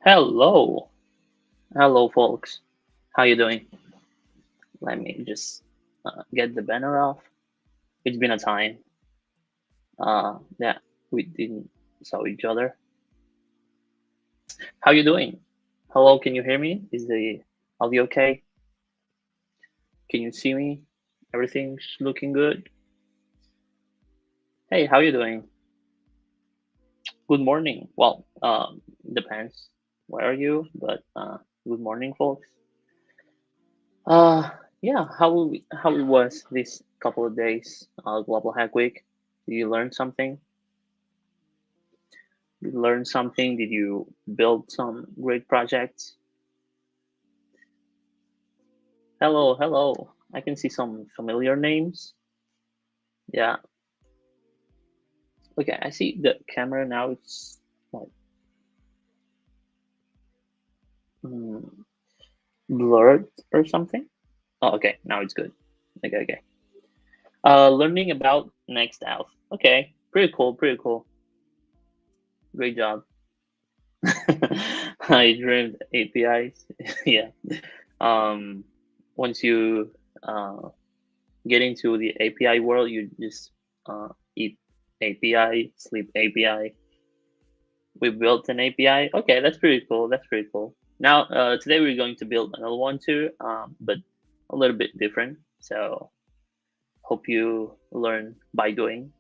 Hello, hello, folks. How you doing? Let me just get the banner off. It's been a time. Yeah, we didn't saw each other. How you doing? Hello, can you hear me? Is the audio okay? Can you see me? Everything's looking good. Hey, how you doing? Good morning. Well, depends. Where are you? But good morning, folks. Uh, yeah. How it was this couple of days? Global Hack Week. Did you learn something? You learn something? Did you build some great projects? Hello, hello. I can see some familiar names. Yeah. Okay, I see the camera now. It's like mm, blurred or something. Oh, okay. Now it's good. Okay, okay. Learning about Next Okay, pretty cool. Pretty cool. Great job. I dreamed APIs. Yeah. Um, once you get into the API world, you just eat API, sleep API. We built an API. Okay, that's pretty cool. That's pretty cool. Now, today we're going to build another one too, but a little bit different. So, hope you learn by doing.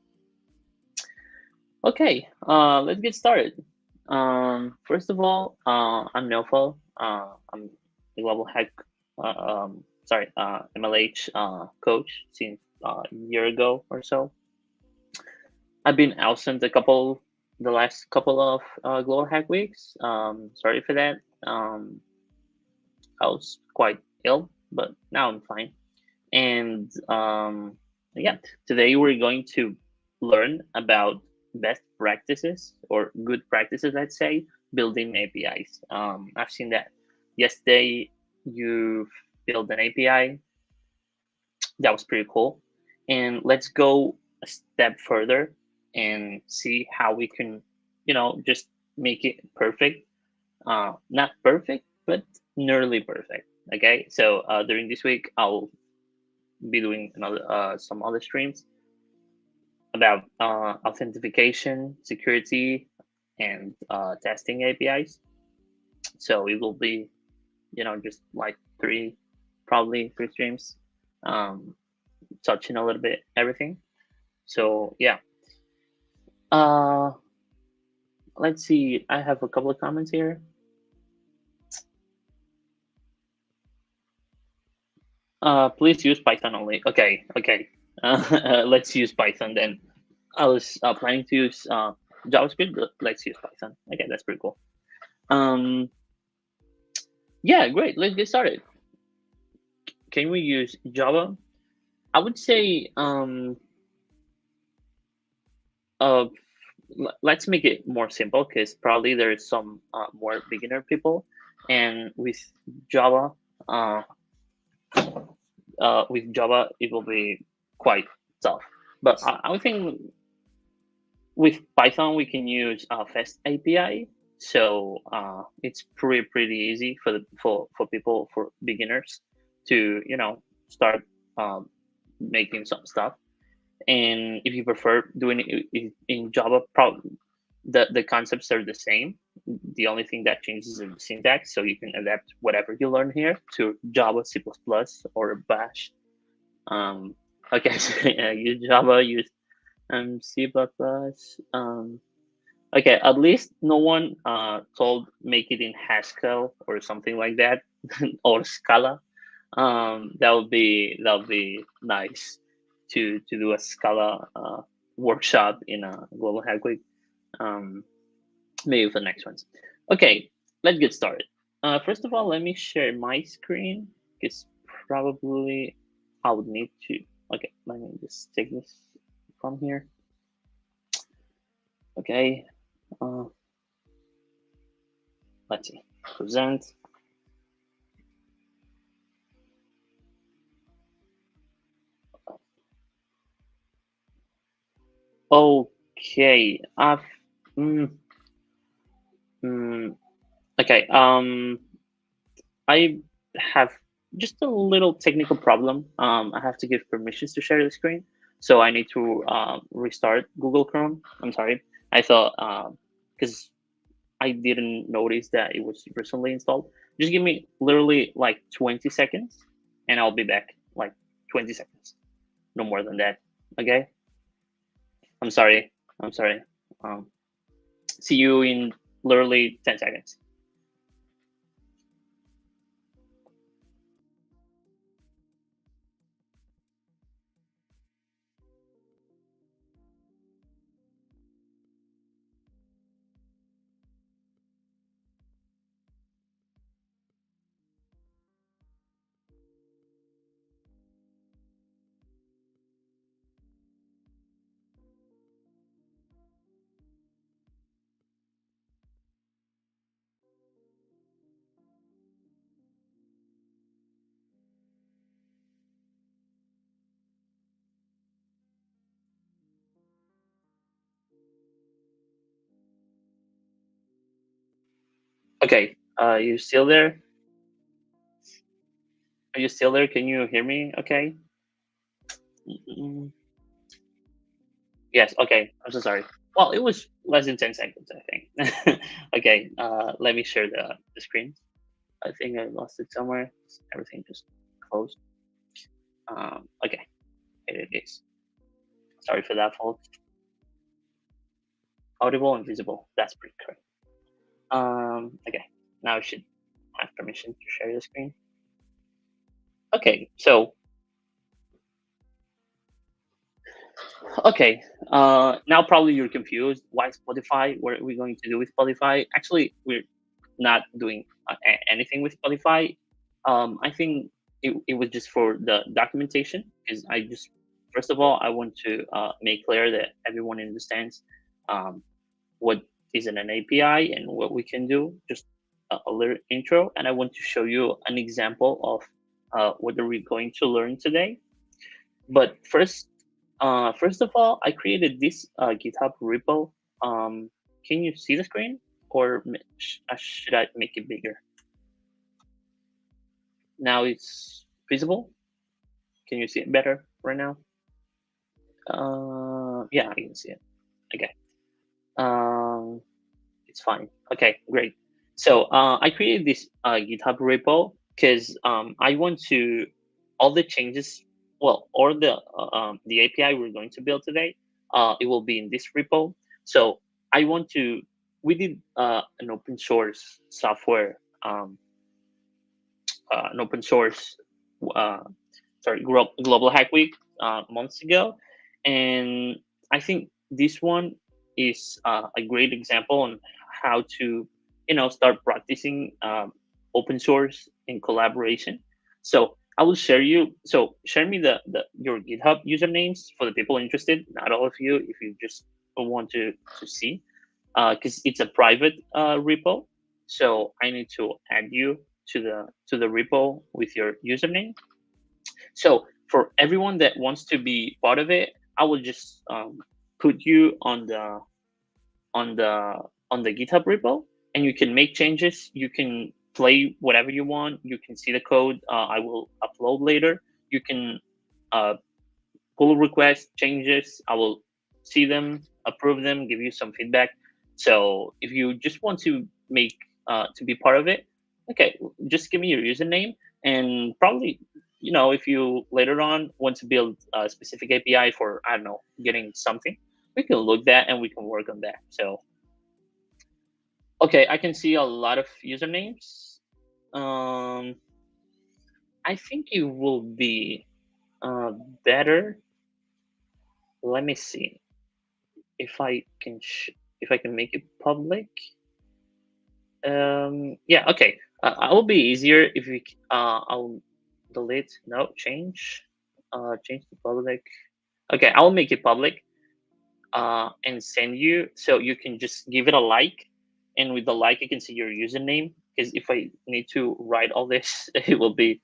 Okay, let's get started. First of all, I'm Nofal. I'm the Global Hack, MLH coach since a year ago or so. I've been absent the last couple of Global Hack weeks. Sorry for that. I was quite ill, but now I'm fine. And yeah, today we're going to learn about best practices or good practices, let's say, building APIs. I've seen that yesterday you built an API. That was pretty cool. And let's go a step further and see how we can, just make it perfect. Not perfect, but nearly perfect. Okay. So during this week, I'll be doing some other streams about authentication, security, and testing APIs. So it will be, just like probably three streams, um, touching a little bit everything. So yeah, uh, let's see. I have a couple of comments here. Please use Python only. Okay, okay. Let's use Python then. I was planning to use JavaScript, but let's use Python. Okay, that's pretty cool. Um, yeah, great. Let's get started. Can we use Java? I would say uh, let's make it more simple because probably there's some more beginner people, and uh, with Java it will be quite tough. But I would think with Python we can use Fast API, so it's pretty easy for people, for beginners to start um, making some stuff. And if you prefer doing it in Java, probably the concepts are the same. The only thing that changes is the syntax, so you can adapt whatever you learn here to Java, C++, or Bash. Okay, so use Java, use C++. Okay, at least no one told make it in Haskell or something like that, or Scala. That would be nice to do a Scala workshop in a Global Hack Week. Um, maybe for the next ones. Okay, let's get started. First of all, let me share my screen because probably I would need to. Okay, let me just take this from here. Okay, uh, let's see. Present. Okay, mm, mm, okay. I have just a little technical problem. I have to give permissions to share the screen, so I need to restart Google Chrome. I'm sorry. I thought because I didn't notice that it was recently installed. Just give me literally like 20 seconds, and I'll be back. Like 20 seconds, no more than that. Okay. I'm sorry. I'm sorry. Um, see you in literally 10 seconds. Okay. You still there? Are you still there? Can you hear me? Okay. Mm, yes. Okay. I'm so sorry. Well, it was less than 10 seconds, I think. Okay. Let me share the screen. I think I lost it somewhere. Everything just closed. Okay. Here it is. Sorry for that, folks. Audible and visible. That's pretty correct. Okay. Now I should have permission to share the screen. Okay. So, okay. Now probably you're confused. Why Spotify? What are we going to do with Spotify? Actually, we're not doing anything with Spotify. I think it was just for the documentation because I just first of all, I want to make clear that everyone understands um, what is an API and what we can do. Just a little intro, and I want to show you an example of what are we going to learn today. But first of all, I created this GitHub repo. Can you see the screen, or should I make it bigger? Now it's visible. Can you see it better right now? Yeah, I can see it. Okay. Um, it's fine. Okay, great. So I created this GitHub repo because I want to all the changes. Well, all the API we're going to build today, it will be in this repo. So I want to. We did an open source software, an open source, uh, Global Hack Week months ago, and I think this one is a great example on how to, start practicing open source in collaboration. So I will share you. So share me the your GitHub usernames for the people interested. Not all of you, if you just want to see, because it's a private repo. So I need to add you to the repo with your username. So for everyone that wants to be part of it, I will just put you on the on the GitHub repo, and you can make changes. You can play whatever you want. You can see the code. I will upload later. You can uh, pull requests, changes. I will see them, approve them, give you some feedback. So if you just want to make to be part of it, okay, just give me your username, and probably, if you later on want to build a specific API for, I don't know, getting something, we can look that and we can work on that. So okay, I can see a lot of usernames. Um, I think it will be uh, better. Let me see if I can if I can make it public. Yeah, okay. I will be easier if we I'll delete, no, change to public. Okay, I'll make it public and send you, so you can just give it a like, and with the like you can see your username, because if I need to write all this it will be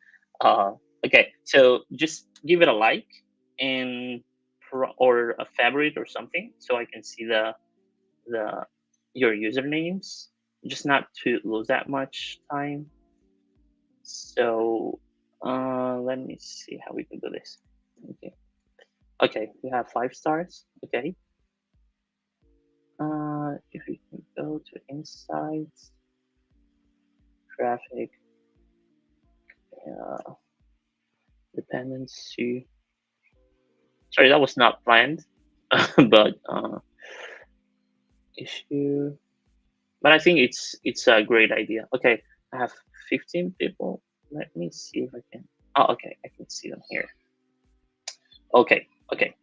okay. So just give it a like, and or a favorite or something, so I can see the your usernames, just not to lose that much time. So let me see how we can do this. Okay, okay, we have 5 stars. Okay, if we can go to insights, traffic, uh, dependency. Sorry, that was not planned, but issue. But I think it's a great idea. Okay, I have 15 people. Let me see if I can. Oh, okay, I can see them here. Okay, okay,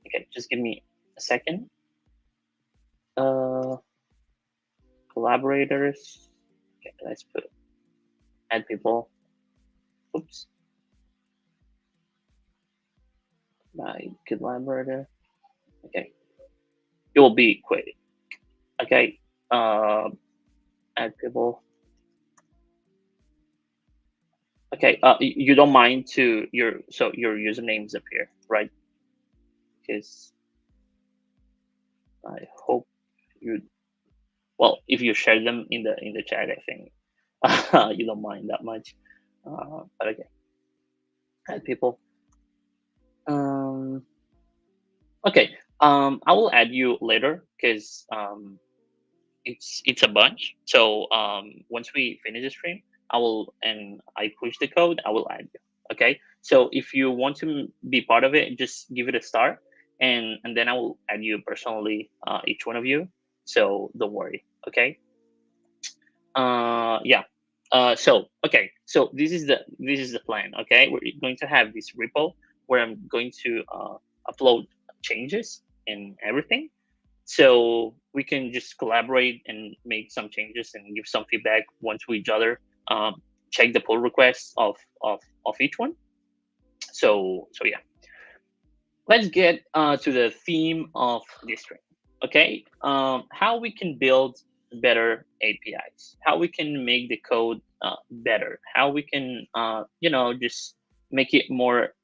okay. Just give me a second. Uh, Collaborators. Okay, let's put add people. Oops, my collaborator. Okay, it will be quick. Okay, add people. Okay, you don't mind to your usernames appear, right? Because I hope you, well, if you share them in the chat, I think you don't mind that much. But okay, add people. Um, okay, I will add you later because it's a bunch. So once we finish the stream, I will, and I push the code, I will add you. Okay. So if you want to be part of it, just give it a star, and then I will add you personally, each one of you. So don't worry. Okay. Yeah. So okay. So this is the plan. Okay. We're going to have this repo where I'm going to upload changes and everything, so we can just collaborate and make some changes and give some feedback once we each other, check the pull requests of each one. So yeah. let's get to the theme of this training. Okay, how we can build better APIs, how we can make the code better, how we can just make it more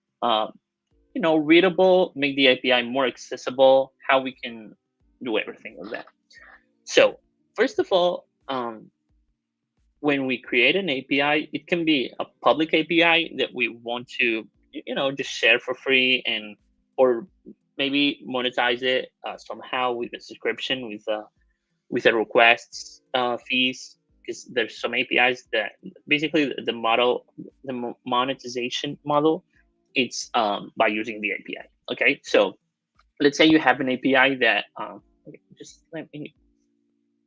readable, make the API more accessible, how we can do everything with that. So first of all, when we create an API, it can be a public API that we want to, just share for free, and or maybe monetize it somehow with a subscription, with a requests fees. Because there's some APIs that basically the model, the monetization model, it's by using the API. Okay, so let's say you have an API that just let me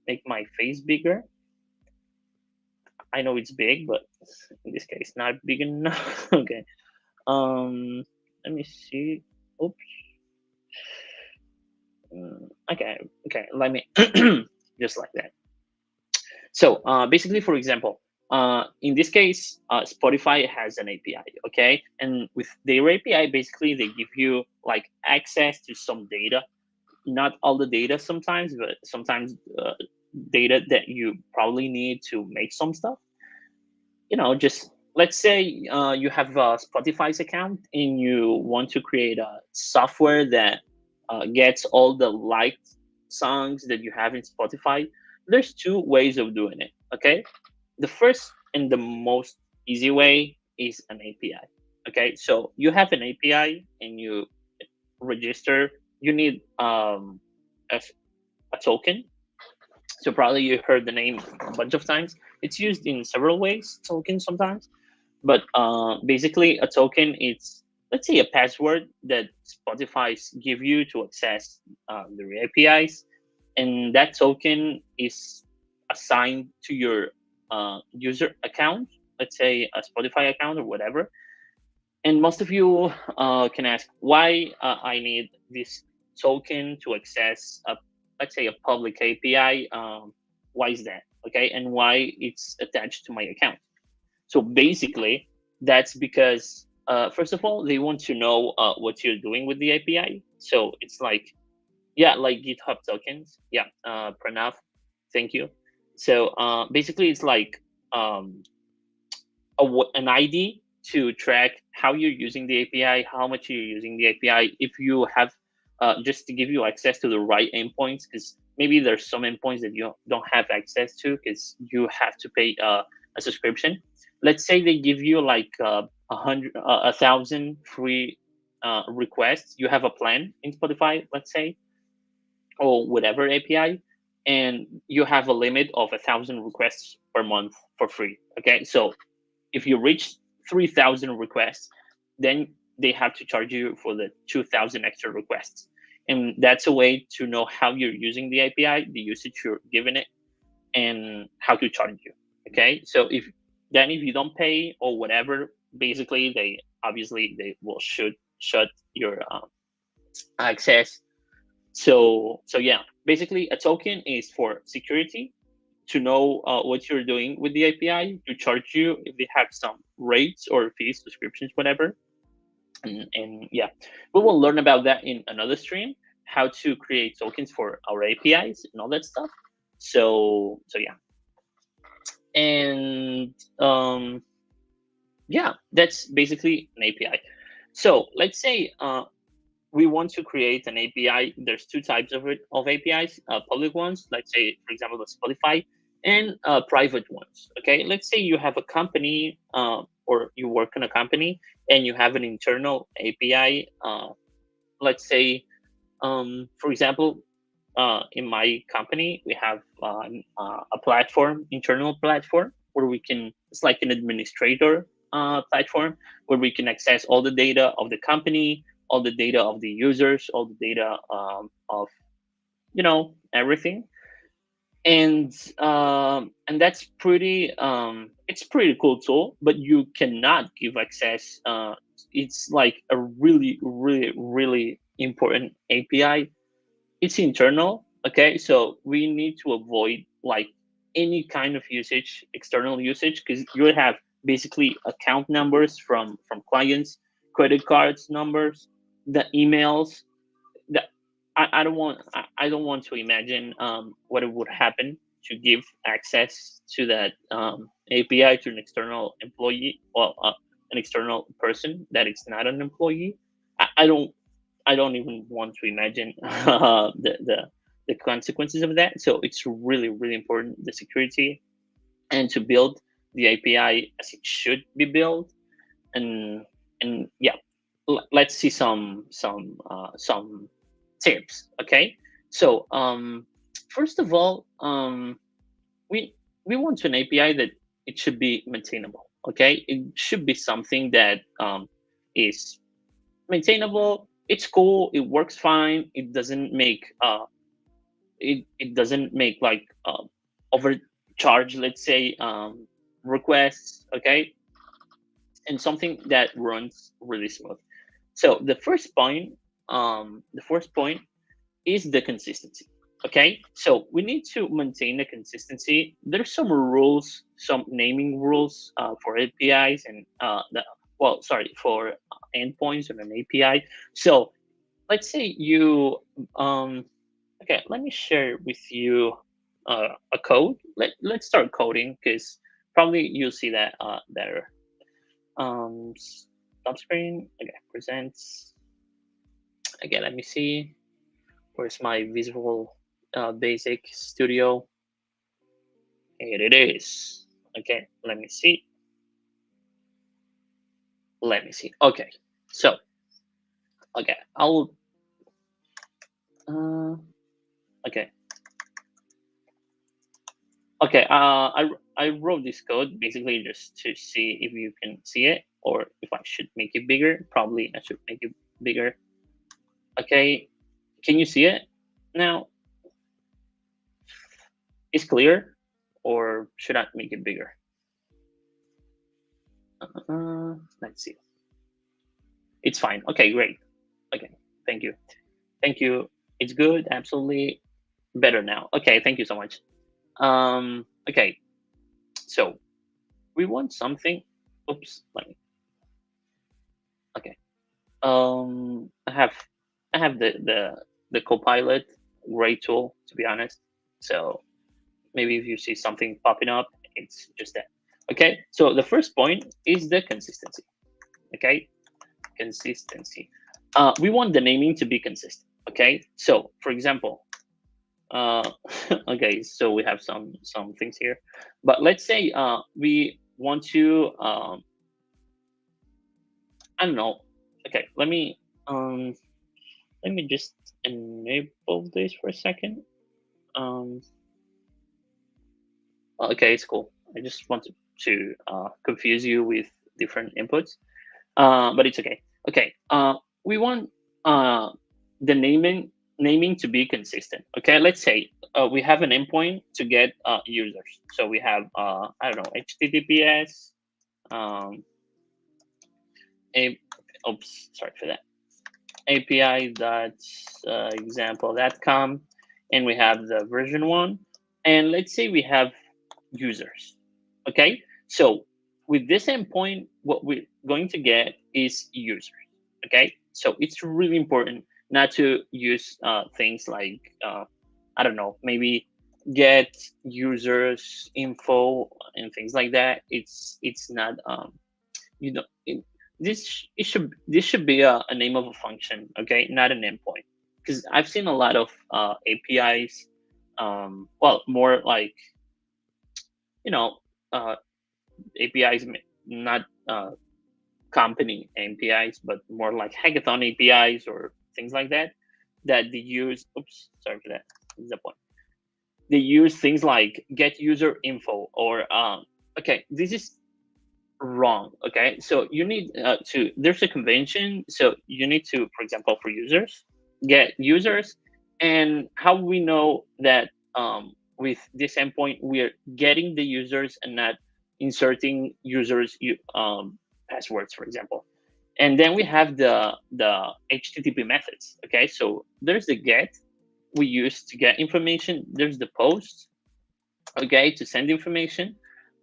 make my face bigger. I know it's big, but in this case, not big enough. Okay. Let me see. Oops. Okay. Okay. Let me just like that. So basically, for example, in this case, Spotify has an API. Okay, and with their API, basically they give you like access to some data. Not all the data sometimes, but sometimes data that you probably need to make some stuff. Just let's say you have a Spotify's account and you want to create a software that gets all the liked songs that you have in Spotify. There's two ways of doing it. Okay, the first and the most easy way is an API. Okay, so you have an API and you register. You need a token. So probably you heard the name a bunch of times. It's used in several ways, token sometimes. But basically, a token it's, let's say, a password that Spotify's give you to access their APIs, and that token is assigned to your user account. Let's say a Spotify account or whatever. And most of you can ask why I need this token to access a, let's say, a public API. Why is that? Okay, and why it's attached to my account? So basically, that's because first of all, they want to know what you're doing with the API. So it's like, yeah, like GitHub tokens. Yeah, Pranav, thank you. So basically, it's like an ID to track how you're using the API, how much you're using the API. If you have just to give you access to the right endpoints, because maybe there's some endpoints that you don't have access to because you have to pay a subscription. Let's say they give you like 1,000 free requests. You have a plan in Spotify, let's say, or whatever API, and you have a limit of 1,000 requests per month for free. Okay, so if you reach 3,000 requests, then they have to charge you for the 2,000 extra requests. And that's a way to know how you're using the API, the usage you're giving it, and how to charge you. Okay, so if you don't pay or whatever, basically they obviously they will shut your access. So yeah, basically a token is for security, to know what you're doing with the API, to charge you if they have some rates or fees, subscriptions, whatever. And yeah, we will learn about that in another stream, how to create tokens for our APIs and all that stuff. So yeah, and yeah, that's basically an API. So let's say we want to create an API. There's two types of APIs: public ones, let's say, for example, the Spotify, and private ones. Okay, let's say you have a company or you work in a company and you have an internal API. Let's say, for example, in my company, we have a platform, internal platform, where we can. It's like an administrator platform where we can access all the data of the company, all the data of the users, all the data of everything. And that's pretty it's pretty cool tool, but you cannot give access. It's like a really really really important API. It's internal. Okay, so we need to avoid like any kind of usage, external usage, because you would have basically account numbers from clients, credit cards numbers, the emails that I don't want to imagine what it would happen to give access to that API to an external employee, well, an external person that is not an employee. I don't even want to imagine the consequences of that. So it's really really important, the security, and to build the API as it should be built. And yeah, let's see some tips. Okay, so first of all, we we want an API that it should be maintainable. Okay, it should be something that is maintainable. It's cool. It works fine. It doesn't make like overcharge, let's say, requests. Okay, and something that runs really smooth. So the first point is the consistency. Okay, so we need to maintain the consistency. There's some rules, some naming rules for APIs and for endpoints on an API. So let's say you okay, let me share with you a code. Let's start coding because probably you'll see that better. Stop screen. Okay, presents. Okay, let me see. Where's my Visual Basic Studio? Here it is. Okay, let me see. Let me see. Okay, so okay, I'll. Uh, okay, okay. I wrote this code basically just to see if you can see it or if I should make it bigger. Probably I should make it bigger. Okay, can you see it now? It's clear, or should I make it bigger? Let's see. It's fine. Okay, great. Okay, thank you. Thank you. It's good. Absolutely better now. Okay, thank you so much. Okay, so we want something. Oops. Let me. Okay. I have the Copilot, great tool to be honest. So maybe if you see something popping up, it's just that. Okay. So the first point is the consistency. Okay, consistency. We want the naming to be consistent. Okay. So for example, uh okay, so we have some things here, but let's say we want to I don't know. Okay, let me just enable this for a second. um okay, it's cool. I just wanted to confuse you with different inputs, but it's okay. Okay, we want the naming to be consistent. Okay, let's say we have an endpoint to get users. So we have I don't know, HTTPS, um, a, oops, sorry for that, API.example.com, and we have the version one. And let's say we have users. Okay, so with this endpoint, what we're going to get is users. Okay, so it's really important not to use things like I don't know, maybe get users info and things like that. It's not you know it, this should be a name of a function, okay, not an endpoint, because I've seen a lot of APIs, well, more like, you know, uh, APIs, not company APIs, but more like hackathon APIs or things like that, that they use. Oops, sorry for that. This is the point. They use things like get user info or okay, this is wrong. Okay, so you need to, there's a convention, so you need to, for example, for users, get users. And how we know that with this endpoint we're getting the users and not inserting users passwords, for example. And then we have the HTTP methods. Okay, so there's the get we use to get information, there's the post, okay, to send information,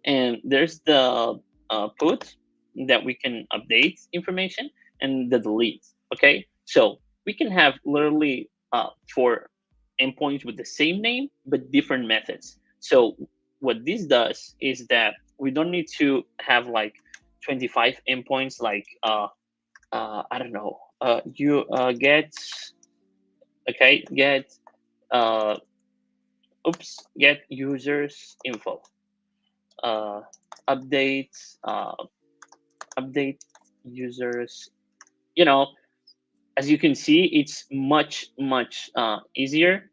and there's the put that we can update information, and the delete. Okay, So we can have literally four endpoints with the same name but different methods. So what this does is that we don't need to have like 25 endpoints, like I don't know, you get, okay, uh get users info, uh update, update users, you know. As you can see, it's much easier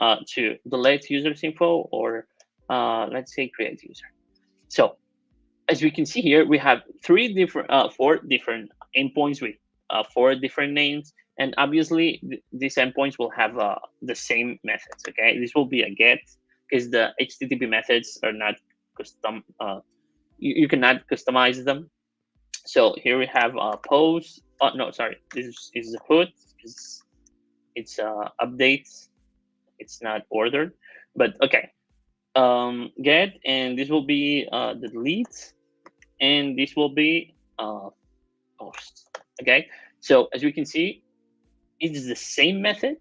to delete users info, or let's say create user. So as we can see here, we have four different endpoints with four different names, and obviously these endpoints will have the same methods. Okay, this will be a get, because the HTTP methods are not custom. You cannot customize them. So here we have post. Oh no, sorry, this is the hood. It's updates. It's not ordered, but okay. Get, and this will be the delete, and this will be post. Okay, so as we can see, it's the same method.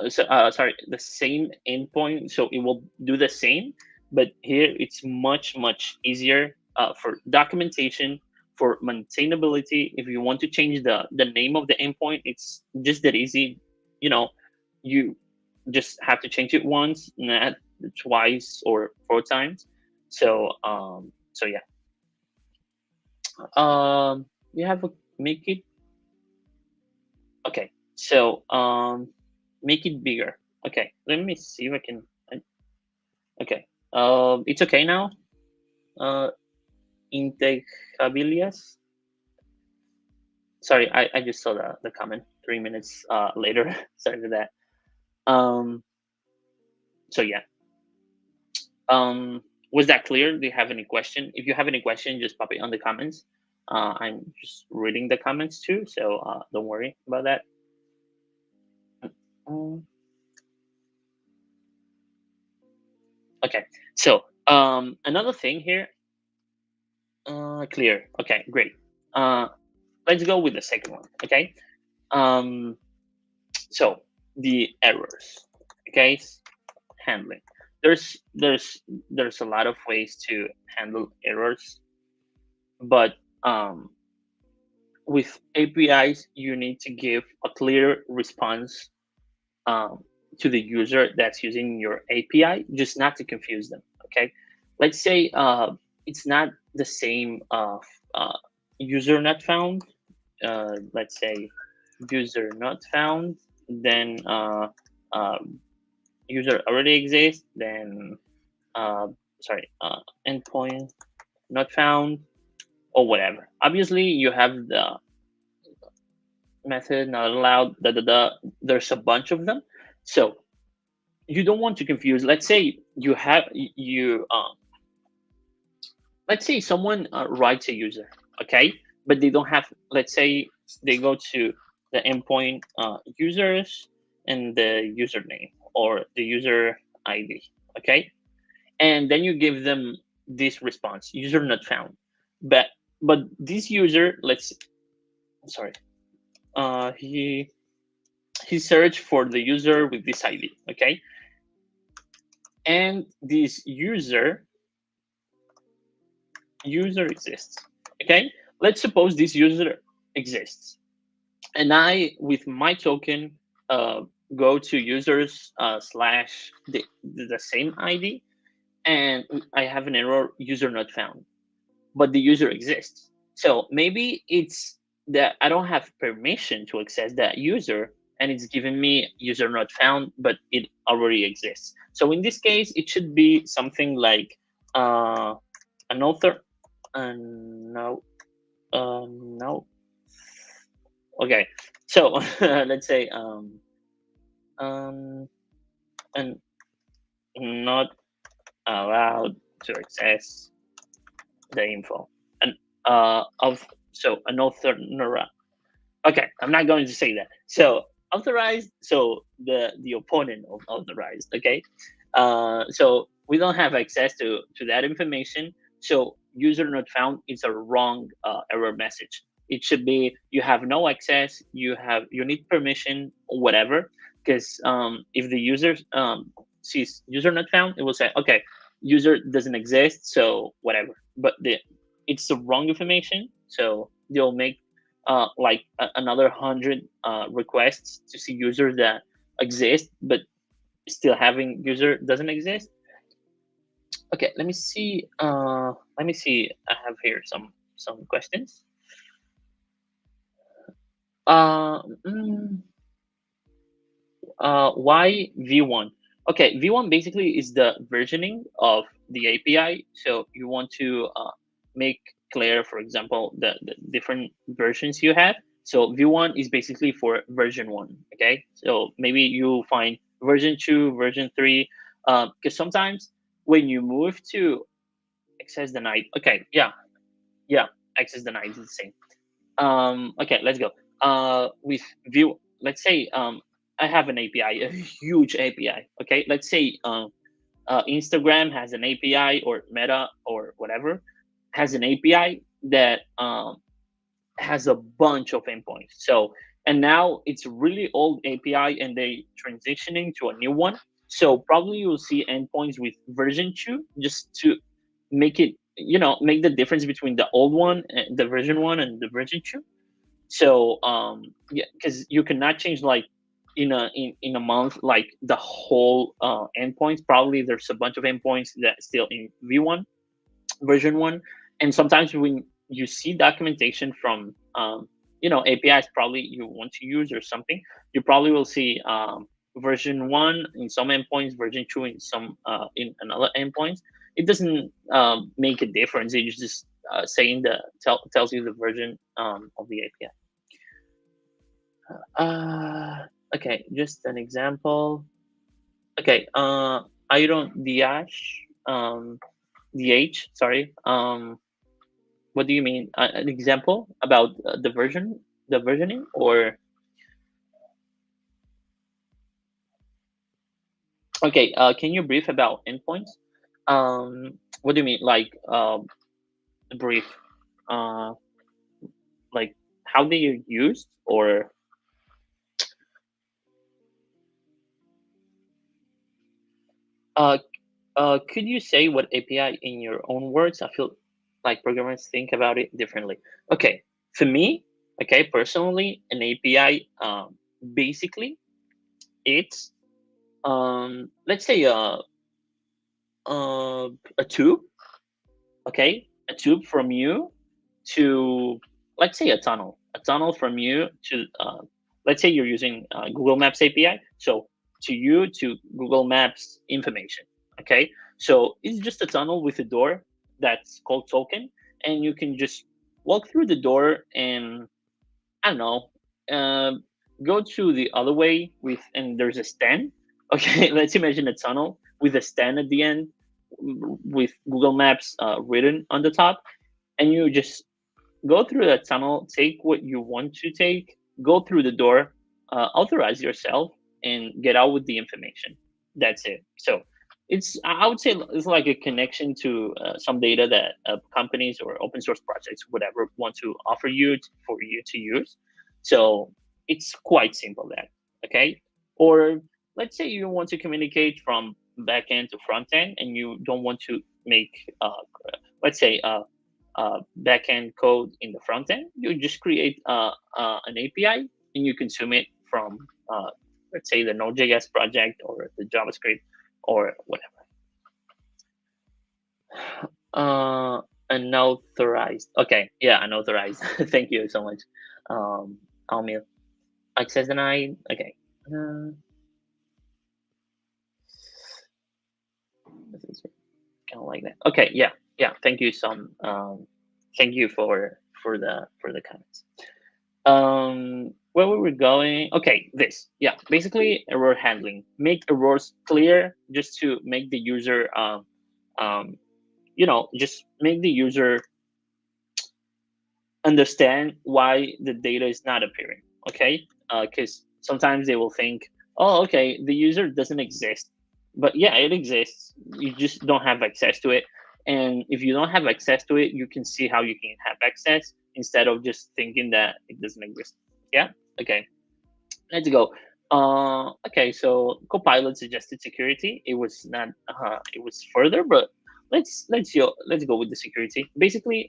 Sorry, the same endpoint, so it will do the same, but here it's much easier for documentation, for maintainability. If you want to change the name of the endpoint, it's just that easy. You know, you just have to change it once, not twice or four times. So so yeah. We have a make it. Okay, so make it bigger. Okay, let me see if I can. Okay, it's okay now. Uh, Integrabilias. Sorry, I just saw the comment 3 minutes later. Sorry for that. Um, so yeah. Was that clear? Do you have any question? If you have any question, just pop it on the comments. I'm just reading the comments too, so don't worry about that. Um, okay, so another thing here. Clear. Okay, great. Uh, let's go with the second one. Okay. Um, so the errors. Okay, handling. There's a lot of ways to handle errors, but with APIs, you need to give a clear response um, to the user that's using your API, just not to confuse them. Okay, let's say it's not the same of user not found. Let's say user not found, then uh, user already exists, then uh, sorry, endpoint not found, or whatever. Obviously, you have the method not allowed. There's a bunch of them, so you don't want to confuse. Let's say you have you let's say someone writes a user, okay, but they don't have. Let's say they go to the endpoint users and the username or the user ID, okay, and then you give them this response: user not found. But this user, let's sorry, he searched for the user with this ID, okay, and this user exists, okay. Let's suppose this user exists, and I, with my token, uh, go to users slash the same ID, and I have an error: user not found, but the user exists. So maybe it's that I don't have permission to access that user, and it's giving me user not found, but it already exists. So in this case, it should be something like an author. No, no. Okay, so let's say um, and not allowed to access the info, and of so an author. Okay, I'm not going to say that. So authorized. So the opponent of authorized. Okay, so we don't have access to that information. So user not found is a wrong error message. It should be you have no access, you need permission, or whatever. Because if the user sees user not found, it will say, okay, user doesn't exist, so whatever. But it's the wrong information, so they'll make like another 100 requests to see users that exist, but still having user doesn't exist. Okay, let me see. I have here some questions. Uh, mm, why V1? Okay, V1 basically is the versioning of the API. So you want to make clear, for example, the different versions you have. So V1 is basically for version 1. Okay, so maybe you find version 2, version 3, because sometimes when you move to access denied. Okay, yeah, access denied is the same. Okay, let's go. With view, let's say I have an API, a huge API. Okay, let's say Instagram has an API, or Meta or whatever has an API that has a bunch of endpoints. So, and now it's really old API and they transitioning to a new one. So probably you'll see endpoints with version 2 just to make it, make the difference between the old one, and the version 1 and the version 2. So yeah, because you cannot change like in a month like the whole endpoints. Probably there's a bunch of endpoints that still in V1 version 1. And sometimes when you see documentation from APIs probably you want to use or something, you probably will see version 1 in some endpoints, version 2 in some in another endpoints. It doesn't make a difference. It's just saying tells you the version of the API. Okay, just an example. Okay, I don't DH, DH, sorry. What do you mean? An example about the versioning, or okay? Can you brief about endpoints? What do you mean, like brief? Uh, like how they are used, or uh, could you say what API in your own words? I feel like programmers think about it differently. Okay, for me, okay, personally, an API, basically, it's let's say a tube, okay, a tube from you to, let's say, a tunnel from you to, let's say you're using Google Maps API, so to you to Google Maps information, okay. So it's just a tunnel with a door that's called token, and you can just walk through the door and, I don't know, go to the other way with, and there's a stand. Okay, let's imagine a tunnel with a stand at the end, with Google Maps written on the top, and you just go through that tunnel, take what you want to take, go through the door, authorize yourself, and get out with the information. That's it. So I would say it's like a connection to some data that companies or open source projects, whatever, want to offer you for you to use. So it's quite simple then. Okay. Or let's say you want to communicate from backend to front end, and you don't want to make, let's say, backend code in the front end. You just create an API, and you consume it from, let's say, the Node.js project or the JavaScript or whatever. Unauthorized. Okay, yeah, unauthorized. Thank you so much, Almir. Access denied. Okay. This is kind of like that. Okay, yeah. Thank you thank you for the comments. Where we were going? Okay, this. Yeah, basically error handling. Make errors clear just to make the user just make the user understand why the data is not appearing. Okay, because sometimes they will think, oh, okay, the user doesn't exist, but yeah, it exists. You just don't have access to it. And if you don't have access to it, you can see how you can have access instead of just thinking that it doesn't exist. Yeah. Okay. Let's go. Okay. So Copilot suggested security. It was not. It was further, but let's go with the security. Basically,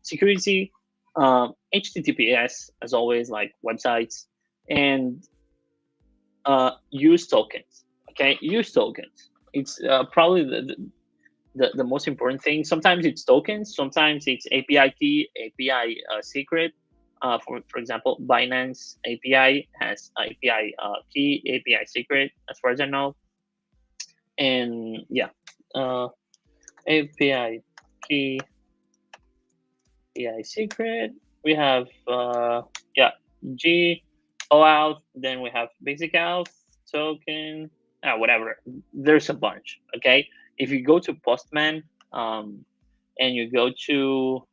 security, HTTPS as always, like websites, and use tokens. Okay, use tokens. It's probably the most important thing. Sometimes it's tokens, sometimes it's API key, API secret. For example, Binance API has API key, API secret, as far as I know. And yeah, API key, API secret. We have yeah, G, OAuth. Then we have basic auth, token, whatever. There's a bunch. Okay, if you go to Postman, and you go to,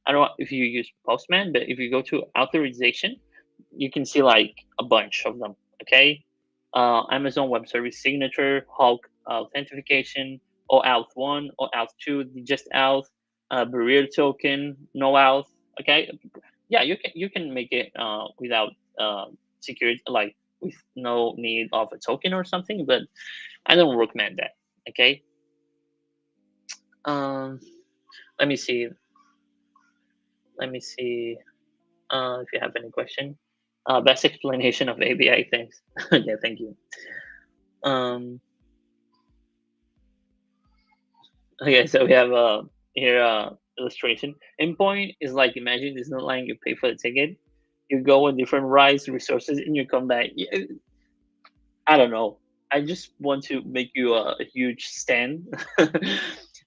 I don't know if you use Postman, but if you go to authorization, you can see like a bunch of them. Okay, Amazon Web Service signature, Hulk authentication, OAuth 1, OAuth 2, just auth, barrier token, no auth. Okay, yeah, you can make it without security, like with no need of a token or something, but I don't recommend that. Okay. Um, let me see. Let me see if you have any question. Best explanation of ABI. Thanks. Yeah, thank you. Um, okay, so we have here illustration. Endpoint is like, imagine Disneyland line. You pay for the ticket, you go on different rides, resources, and you come back. I don't know. I just want to make you a huge stand.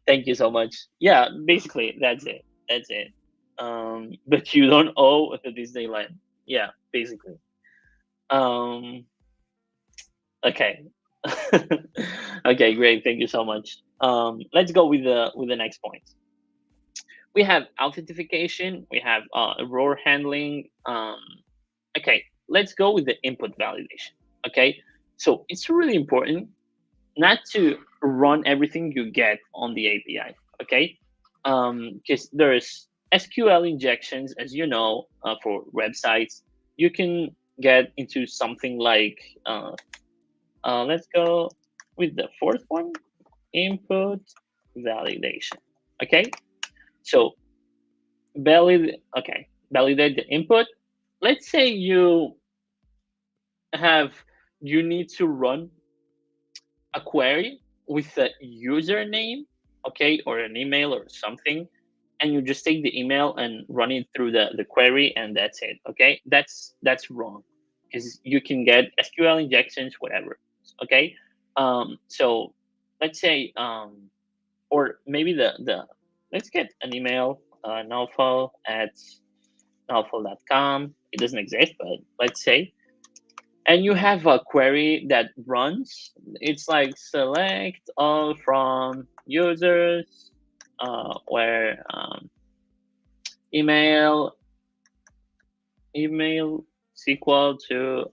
Thank you so much. Yeah, basically that's it. That's it. But you don't owe the Disneyland. Yeah, basically. Um, okay. Okay, great. Thank you so much. Let's go with the next point. We have authentication. We have error handling. Okay, let's go with the input validation. Okay, so it's really important not to run everything you get on the API. Okay, because there's SQL injections, as you know, for websites. You can get into something like let's go with the fourth one, input validation. Okay, so validate the input. Let's say have you need to run a query with a username, okay, or an email or something, and you just take the email and run it through the query, and that's it. Okay, that's wrong, because you can get SQL injections, whatever. Okay, so let's say or maybe the let's get an email, Naufal at naufal.com. It doesn't exist, but let's say, and you have a query that runs. It's like select all from users where email is equal to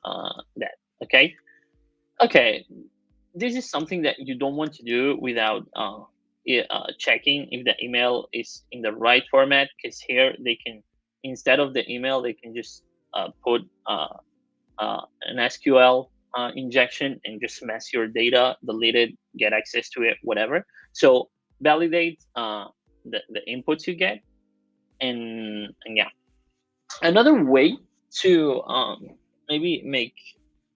that. Okay, okay, this is something that you don't want to do without checking if the email is in the right format, because here they can, instead of the email, they can just put an SQL injection and just mess your data, delete it, get access to it, whatever. So validate the inputs you get, and yeah. Another way to maybe make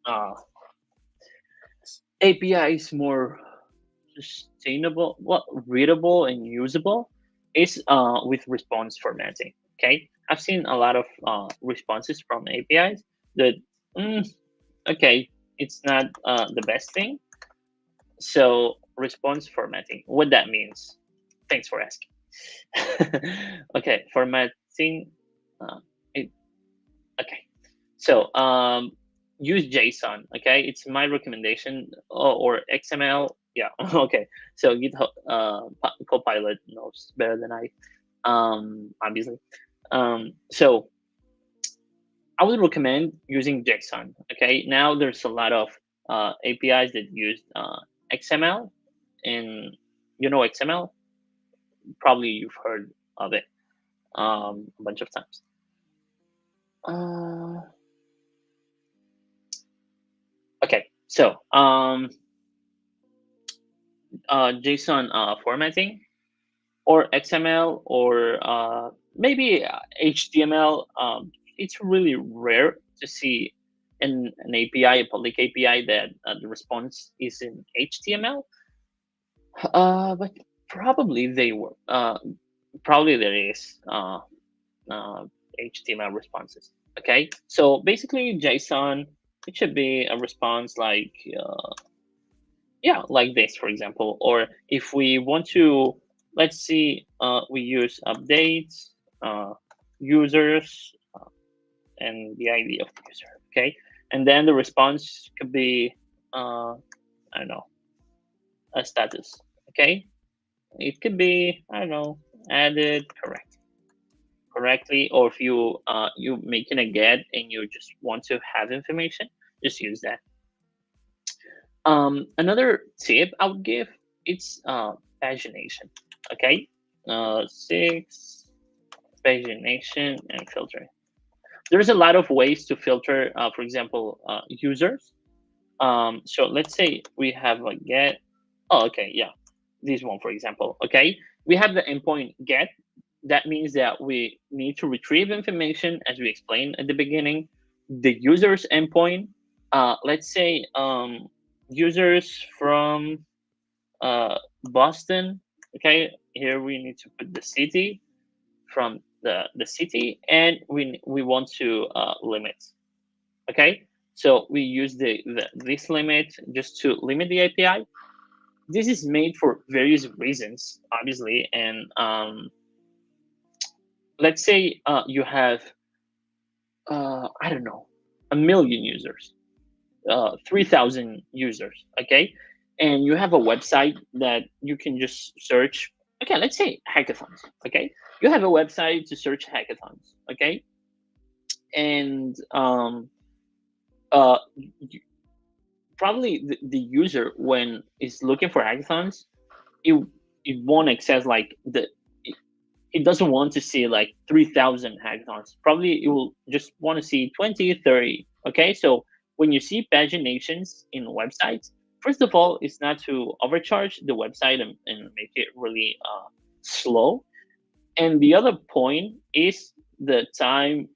uh, APIs more sustainable, well, readable and usable, is with response formatting. Okay, I've seen a lot of responses from APIs that okay, it's not the best thing. So response formatting, what that means? Thanks for asking. Okay, formatting. Uh, it, okay, so use JSON. Okay, it's my recommendation, or XML. Yeah. Okay. So GitHub Copilot knows better than I. Obviously. So I would recommend using JSON. Okay, now there's a lot of APIs that use XML, and you know XML. Probably you've heard of it. a bunch of times. Okay, so JSON formatting, or XML, or maybe HTML. It's really rare to see an API, a public API, that the response is in HTML. But probably they were. Probably there is HTML responses. Okay, so basically JSON, it should be a response like yeah, like this, for example. Or if we want to, let's see, we use updates, users, and the ID of the user. Okay, and then the response could be I don't know, a status. Okay, it could be, I don't know, added correctly, or if you making a get and you just want to have information, just use that. Another tip I would give, it's pagination. Okay, six, pagination and filtering. There's a lot of ways to filter, for example, users. So let's say we have a get. Oh, okay, yeah, this one, for example. Okay, we have the endpoint get. That means that we need to retrieve information, as we explained at the beginning. The user's endpoint, let's say users from Boston. Okay, here we need to put the city, from the city, and we want to limit. Okay, so we use this limit just to limit the API. This is made for various reasons, obviously, and let's say you have I don't know, 1,000,000 users, 3,000 users, okay, and you have a website that you can just search. Okay, let's say hackathons. Okay, you have a website to search hackathons. Okay, and you, probably the user, when is looking for hackathons, it it won't access like it doesn't want to see like 3,000 hackathons. Probably it will just want to see 20, 30. Okay, so when you see paginations in websites, first of all, it's not to overcharge the website and make it really slow. And the other point is the time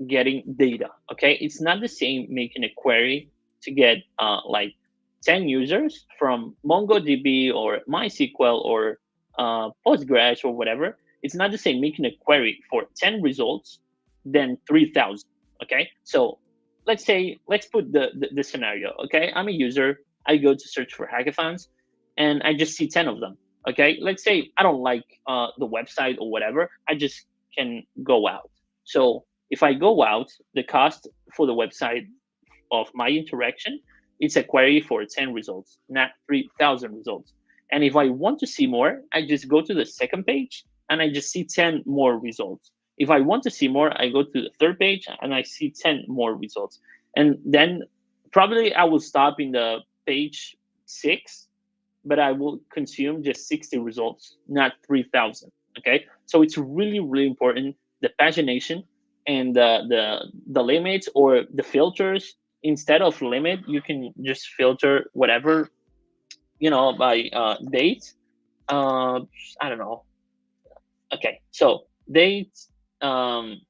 getting data. Okay, it's not the same making a query to get like 10 users from MongoDB or MySQL or Postgres or whatever. It's not the same making a query for 10 results than 3,000. Okay, so let's put the scenario. Okay, I'm a user. I go to search for hackathons, and I just see 10 of them. Okay, let's say I don't like the website or whatever. I just can go out. So if I go out, the cost for the website of my interaction, it's a query for 10 results, not 3,000 results. And if I want to see more, I just go to the second page and I just see 10 more results. If I want to see more, I go to the third page and I see 10 more results. And then probably I will stop in the page 6, but I will consume just 60 results, not 3,000. Okay, so it's really, really important, the pagination and the limits or the filters. Instead of limit, you can just filter whatever, by date. I don't know. Okay, so date. Um,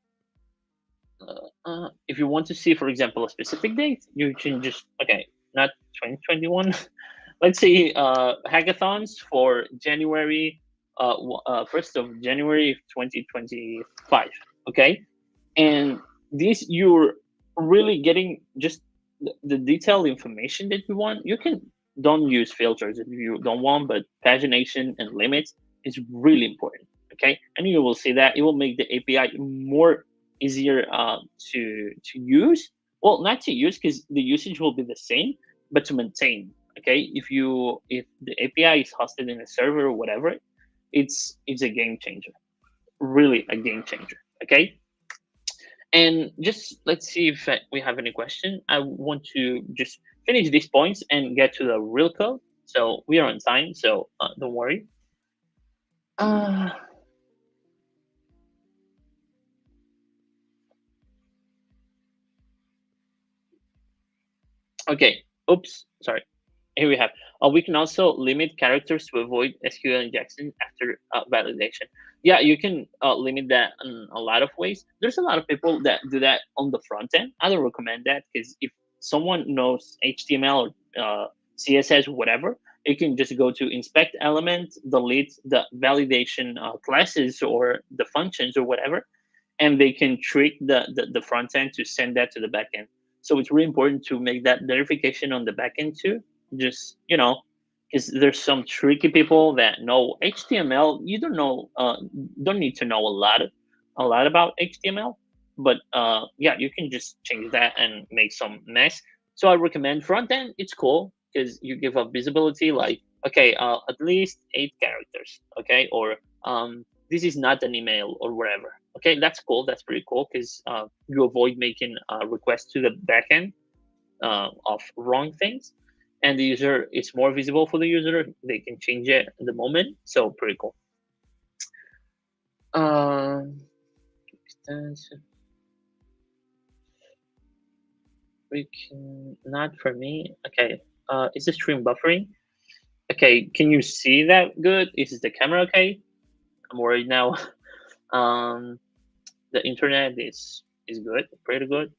if you want to see, for example, a specific date, you can just, okay, not 2021. Let's see, hackathons for January, 1st of January 2025. Okay, and this, you're really getting just the detailed information that you want. You can don't use filters if you don't want, but pagination and limits is really important. Okay, and you will see that it will make the API more easier to use. Well, not to use, because the usage will be the same, but to maintain. Okay, if the API is hosted in a server or whatever, it's a game changer, really a game changer. Okay, and just let's see if we have any question. I want to just finish these points and get to the real code. So we are on time, so don't worry. Uh, Okay. Oops. Sorry. Here we have. We can also limit characters to avoid SQL injection after validation. Yeah, you can limit that in a lot of ways. There's a lot of people that do that on the front end. I don't recommend that because if someone knows HTML or CSS, whatever, you can just go to inspect element, delete the validation classes or the functions or whatever, and they can trick the front end to send that to the back end. So it's really important to make that verification on the back end too. Just, because there's some tricky people that know HTML. You don't need to know a lot about HTML, but yeah, you can just change that and make some mess. So I recommend front end. It's cool because you give up visibility, like, okay, at least 8 characters, okay, or this is not an email or whatever. Okay, that's cool. That's pretty cool because you avoid making requests to the backend of wrong things, and the user is more visible for the user. They can change it at the moment. So pretty cool. Um, we can not for me. Okay. Is the stream buffering? Okay. Can you see that good? Is the camera okay? I'm worried now. um, the internet is good, pretty good.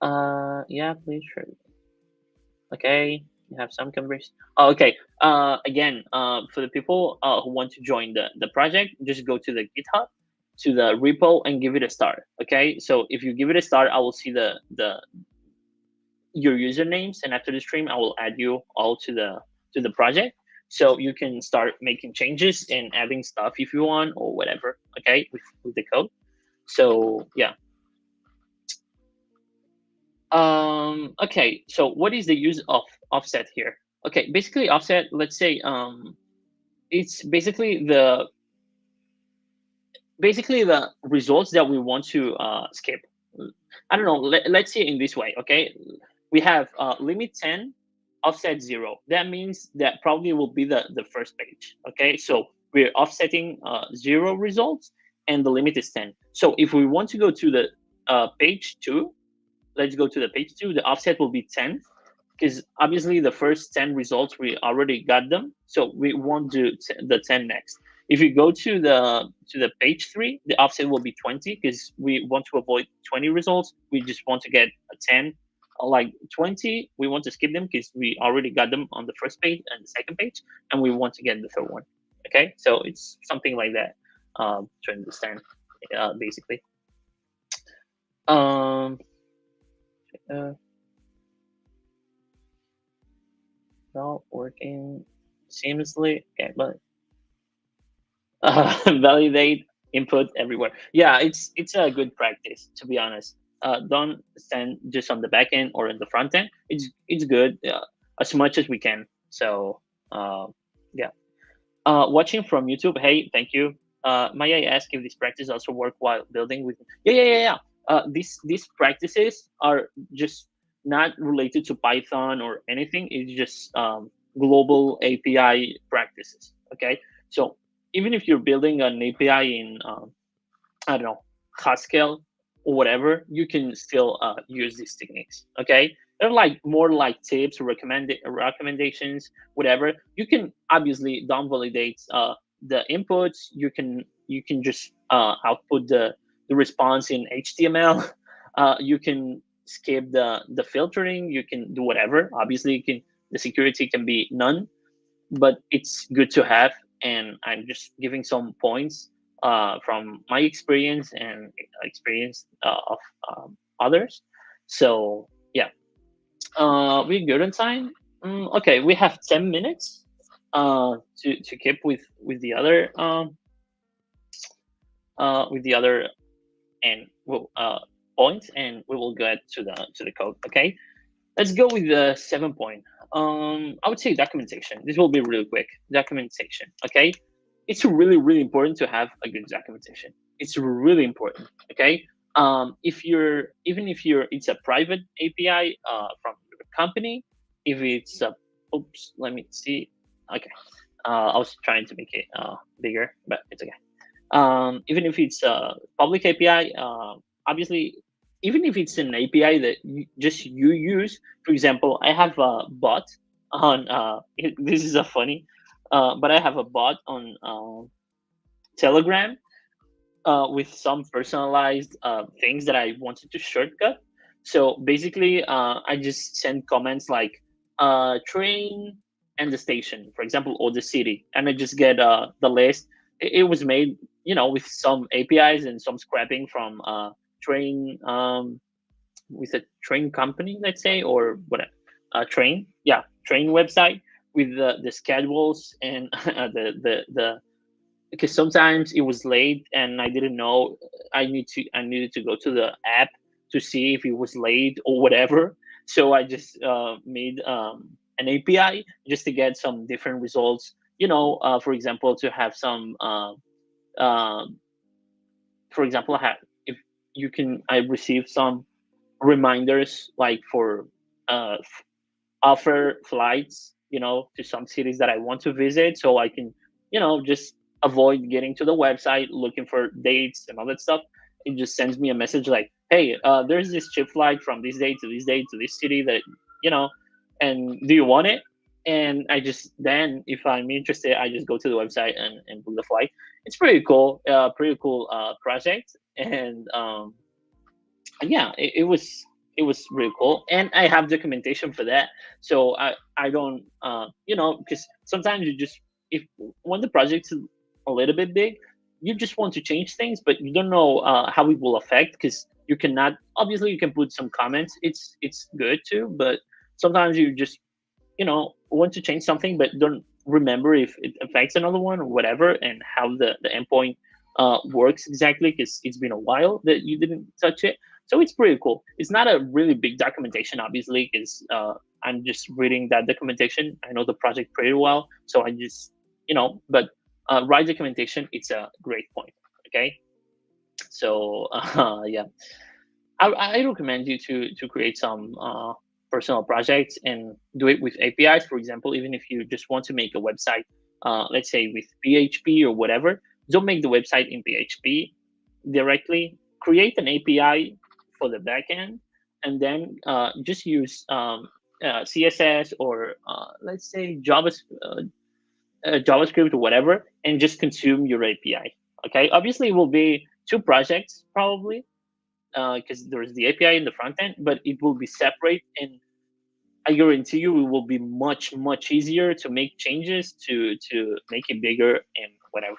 Yeah, please. Sure. Okay, you have some conversation. Oh, okay. Again, for the people who want to join the project, just go to the GitHub, to the repo, and give it a start. Okay, so if you give it a start, I will see the your usernames, and after the stream, I will add you all to the project, so you can start making changes and adding stuff if you want or whatever. Okay, with the code. So yeah. Okay, so what is the use of offset here? Okay, basically offset, let's say, it's basically the results that we want to skip. I don't know, let's see it in this way. Okay, we have limit 10, offset 0. That means that probably will be the first page. Okay, so we're offsetting 0 results, and the limit is 10. So if we want to go to the page 2, let's go to the page 2. The offset will be 10, because obviously the first 10 results we already got them, so we won't do the 10 next. If you go to the page 3, the offset will be 20, because we want to avoid 20 results. We just want to get a 10. Like 20, we want to skip them because we already got them on the first page and the second page, and we want to get the third one. Okay, so it's something like that, to understand, basically. um uh, Not working seamlessly. Okay, but validate input everywhere. Yeah, it's a good practice, to be honest. Don't stand just on the back end or in the front end. It's good, as much as we can. So yeah. Watching from YouTube. Hey, thank you. May I ask if this practice also work while building with? Yeah, yeah, yeah, yeah. These practices are just not related to Python or anything. It's just global API practices. Okay, so even if you're building an API in I don't know, Haskell or whatever, you can still use these techniques. Okay, they're like more like tips, recommendations, whatever. You can obviously down validate the inputs. You can just output the response in HTML. You can skip the filtering. You can do whatever. Obviously, the security can be none, but it's good to have. And I'm just giving some points from my experience and experience of others. So yeah, we're good on time. Okay, we have 10 minutes to keep with the other and points, and we will get to the code. Okay, let's go with the 7 point. I would say documentation. This will be really quick. Documentation. Okay, it's really really important to have a good documentation. It's really important. Okay, if you're it's a private API from your company. If it's a oops, let me see. Okay, I was trying to make it bigger, but it's okay. Even if it's a public API, obviously even if it's an API that you use. For example, I have a bot on this is a funny, but I have a bot on Telegram with some personalized things that I wanted to shortcut. So basically, I just send comments like train and the station, for example, or the city, and I just get the list. It was made, with some APIs and some scrapping from train with a train company, let's say, or what, train, yeah, train website with the schedules and the because sometimes it was late and I didn't know I needed to go to the app to see if it was late or whatever. So I just made an API just to get some different results. For example, to have some uh, for example, if you can, I received some reminders like for offer flights, to some cities that I want to visit, so I can, just avoid getting to the website looking for dates and all that stuff. It just sends me a message like, "Hey, there's this cheap flight from this date to this date to this city that, you know, and do you want it?" And I just then, if I'm interested, I just go to the website and book the flight. It's pretty cool project, and yeah, it was really cool, and I have documentation for that. So I don't because sometimes you just, if when the project's a little bit big, you just want to change things, but you don't know how it will affect, because you cannot, obviously you can put some comments, it's good too, but sometimes you just want to change something but don't remember if it affects another one or whatever, and how the endpoint works exactly, because it's been a while that you didn't touch it. So it's pretty cool. It's not a really big documentation, obviously, because I'm just reading that documentation. I know the project pretty well, so I just but write documentation, it's a great point. Okay, so yeah, I recommend you to create some personal projects and do it with APIs. For example, even if you just want to make a website, let's say with PHP or whatever, don't make the website in PHP directly. Create an API for the backend, and then just use CSS or let's say JavaScript or whatever, and just consume your API. Okay, obviously it will be two projects probably, because there's the API in the front end, but it will be separate. And I guarantee you, it will be much much easier to make changes to make it bigger and whatever.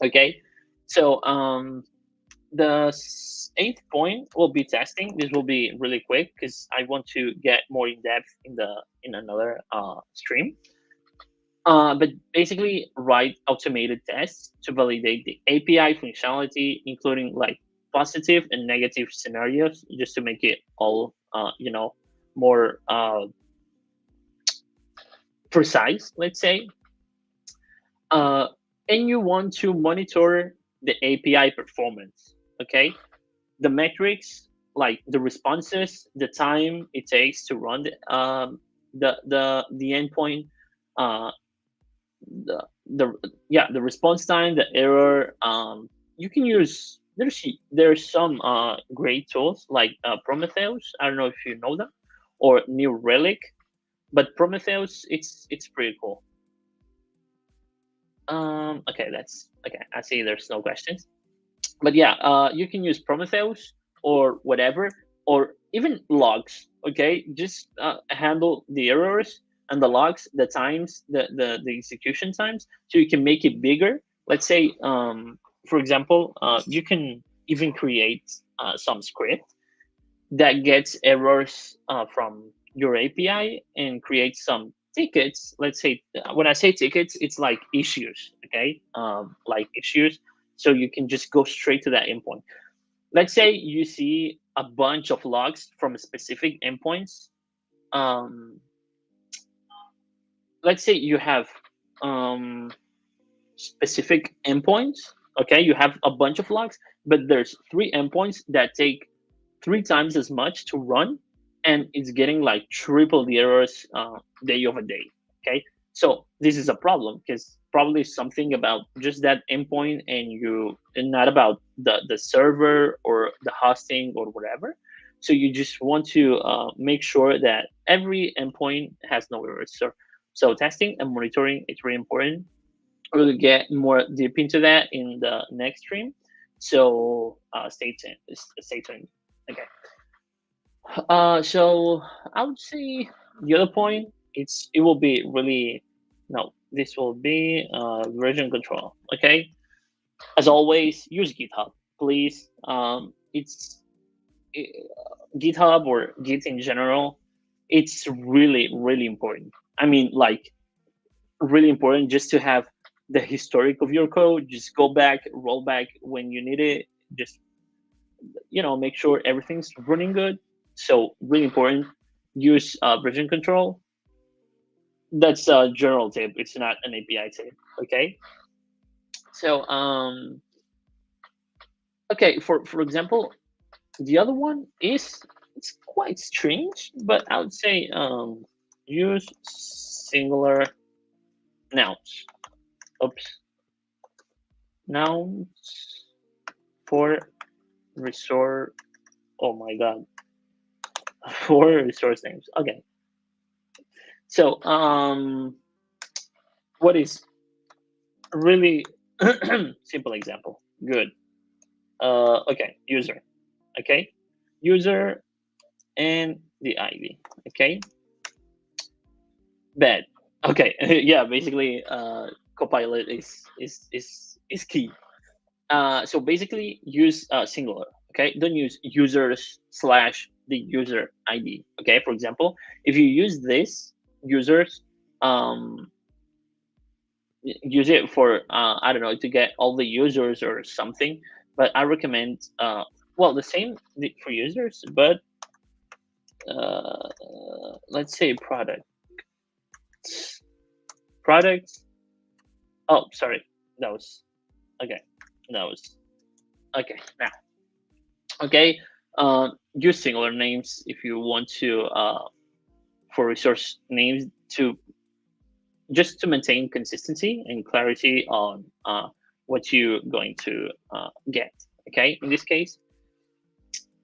Okay, so the eighth point will be testing. This will be really quick because I want to get more in depth in another stream. But basically, write automated tests to validate the API functionality, including like positive and negative scenarios, just to make it all, more precise, let's say. Uh, and you want to monitor the API performance, okay? The metrics, like the responses, the time it takes to run the endpoint, uh, the response time, the error. You can use, there's some great tools like Prometheus. I don't know if you know them, or New Relic, but Prometheus, it's pretty cool. Okay, that's okay. I see there's no questions, but yeah, you can use Prometheus or whatever, or even logs. Okay, just handle the errors and the logs, the times, the execution times, so you can make it bigger. Let's say, for example, you can even create some script that gets errors from your API and create some tickets. Let's say, when I say tickets, it's like issues, okay? Like issues. So you can just go straight to that endpoint. Let's say you see a bunch of logs from specific endpoints. Um, let's say you have specific endpoints, okay? You have a bunch of logs, but there's 3 endpoints that take 3 times as much to run, and it's getting like triple the errors day over day. Okay, So this is a problem because probably something about just that endpoint and not about the server or the hosting or whatever. So you just want to make sure that every endpoint has no errors. So testing and monitoring is really important. We'll get more deep into that in the next stream. So stay tuned. Stay tuned. Okay. So I would say the other point, it will be really no. This will be version control. Okay. As always, use GitHub, please. It, GitHub or Git in general. It's really really important. I mean, like really important just to have the historic of your code. Just go back, roll back when you need it. Just make sure everything's running good. So really important. Use version control. That's a general tip. It's not an API tip. Okay. So okay, for example, the other one is it's quite strange, but I would say use singular nouns. Oops, nouns for resource. Oh my god, for resource names. Okay. So what is really simple example? Good. Okay, user. Okay, user and the ID. Okay, bad. Okay, yeah, basically, Copilot is key. So basically, use singular. Okay, don't use users slash the user ID. Okay, for example, if you use this users, use it for I don't know to get all the users or something. But I recommend well the same for users, but let's say products. Oh, sorry, that was okay. That was okay. Now, okay. Use singular names if you want to for resource names to just to maintain consistency and clarity on what you're going to get. Okay, in this case,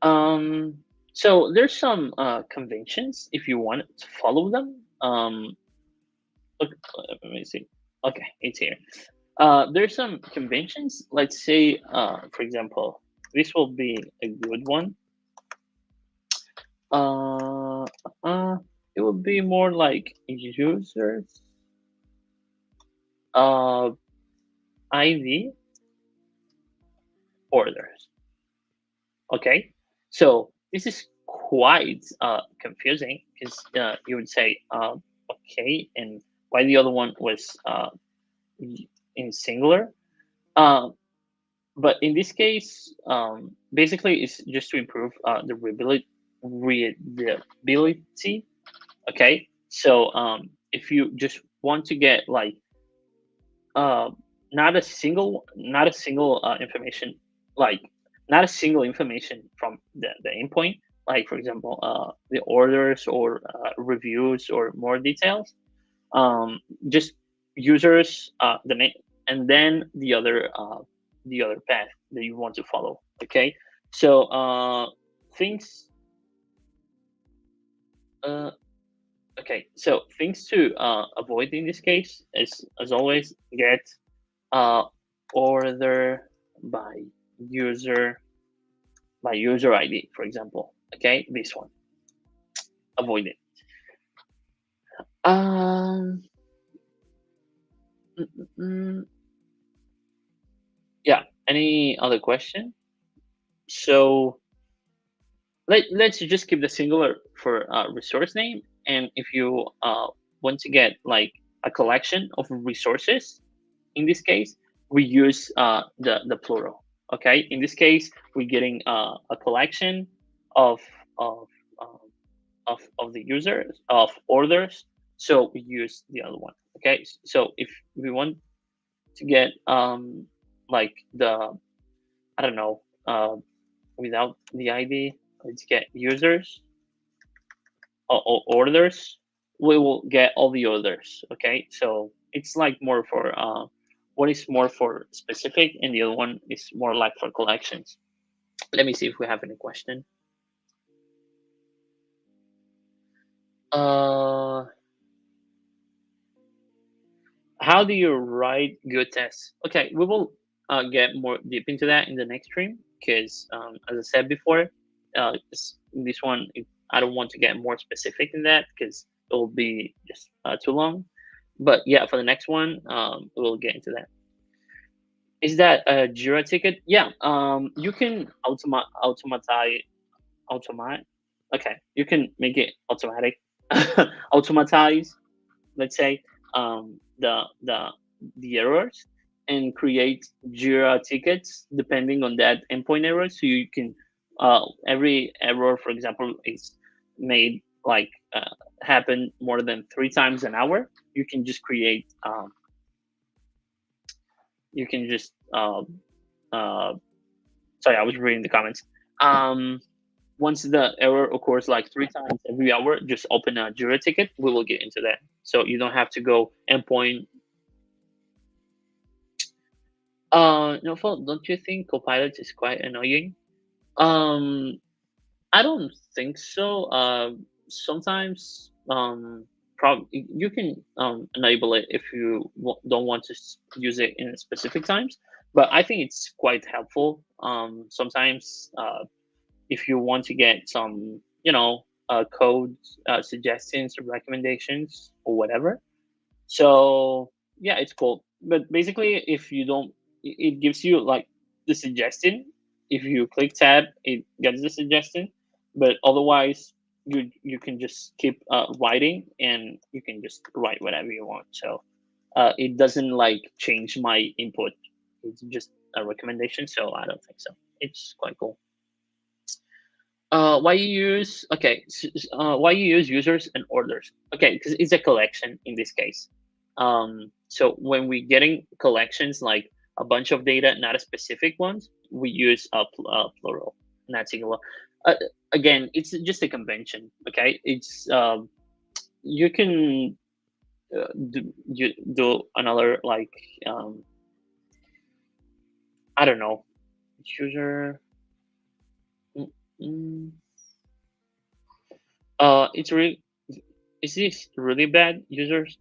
um, so there's some conventions if you want to follow them. Look, let me see. Okay, it's here. There's some conventions. Let's say, for example, this will be a good one. Uh, uh, it will be more like users uh, ID orders. Okay, so this is quite confusing because you would say okay, and why the other one was in singular. Uh, but in this case, basically, it's just to improve the readability. Okay, so if you just want to get like uh, not a single information, like not a single information from the endpoint, like for example, the orders or reviews or more details, just users, the name, and then the other path that you want to follow. Okay, so things. Uh, okay, so things to avoid in this case is, as always, get uh, order by user user ID, for example. Okay, this one, avoid it. Um, mm, mm, mm. Yeah. Any other question? So let's just keep the singular for resource name, and if you want to get like a collection of resources, in this case we use the plural. Okay, in this case we're getting a collection of of um, of the users of orders, so we use the other one. Okay, so if we want to get like the I don't know without the ID, let's get users or orders. we will get all the others. Okay, so it's like more for one is more for specific, and the other one is more like for collections. Let me see if we have any question. Uh, how do you write good tests? Okay, we will get more deep into that in the next stream because, as I said before, this one I don't want to get more specific in that because it will be just too long. But yeah, for the next one, we'll get into that. Is that a Jira ticket? Yeah, you can automate. Okay, you can make it automatic, automatize. Let's say the errors and create Jira tickets depending on that endpoint error. So you can every error, for example, is made like happen more than 3 times an hour. You can just create. You can just uh, sorry, I was reading the comments. Um, Once the error occurs like 3 times every hour, just open a Jira ticket. We will get into that. So you don't have to go endpoint. No fault. Don't you think Copilot is quite annoying? Um, I don't think so. Sometimes, you can enable it if you don't want to use it in specific times. But I think it's quite helpful. Sometimes, if you want to get some, code suggestions or recommendations or whatever. So yeah, it's cool. But basically, if you don't, it gives you like the suggestion. If you click tab, it gets the suggestion. But otherwise, you can just keep writing, and you can just write whatever you want. So it doesn't like change my input. It's just a recommendation. So I don't think so. It's quite cool. Why you use okay? Why you use users and orders? Okay, because it's a collection in this case. So when we getting collections like a bunch of data, not a specific ones, we use plural, not singular. Uh, Again, it's just a convention. Okay, it's you can do another like I don't know user. mm, mm, it's really is this really bad users?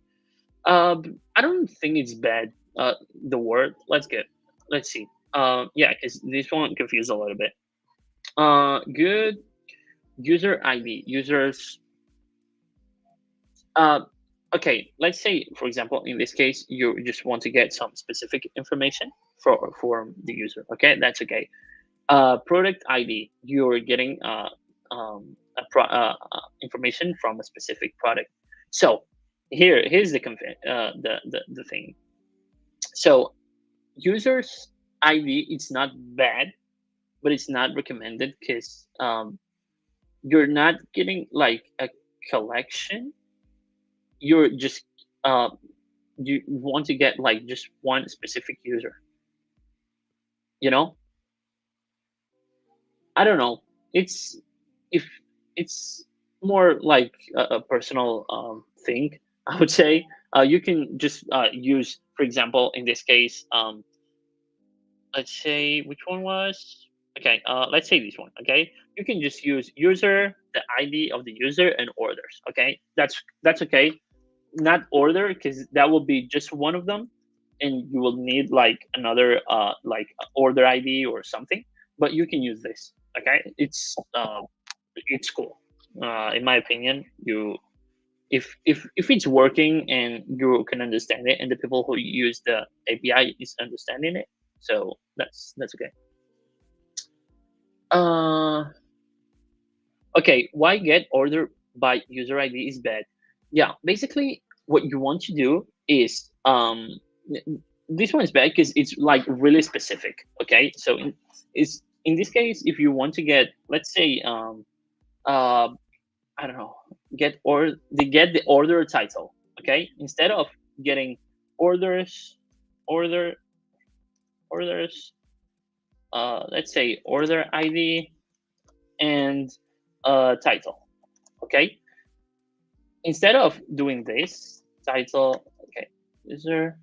I don't think it's bad. The word. Let's see. Yeah, because this one confused a little bit. Good user ID. Users. Uh, okay. Let's say, for example, in this case, you just want to get some specific information for the user. Okay, that's okay. Product ID. You're getting information from a specific product. So here's the thing. So users ID it's not bad, but it's not recommended because you're not getting like a collection. You're just uh, you want to get like just one specific user. You know, I don't know. It's if it's more like a personal thing. I would say you can just use, for example, in this case, let's say which one was okay. Let's say this one. Okay, you can just use user, the ID of the user, and orders. Okay, that's okay. Not order because that will be just one of them, and you will need like another like order ID or something. But you can use this. Okay, it's cool. In my opinion, you if it's working and you can understand it, and the people who use the API is understanding it, so that's okay. Uh, okay, why get order by user ID is bad? Yeah, basically, what you want to do is this one is bad because it's like really specific. Okay, so is in this case, if you want to get, let's say, uh, I don't know, get the order title. Okay, instead of getting orders, order orders, let's say order ID and title. Okay, instead of doing this title, okay, is there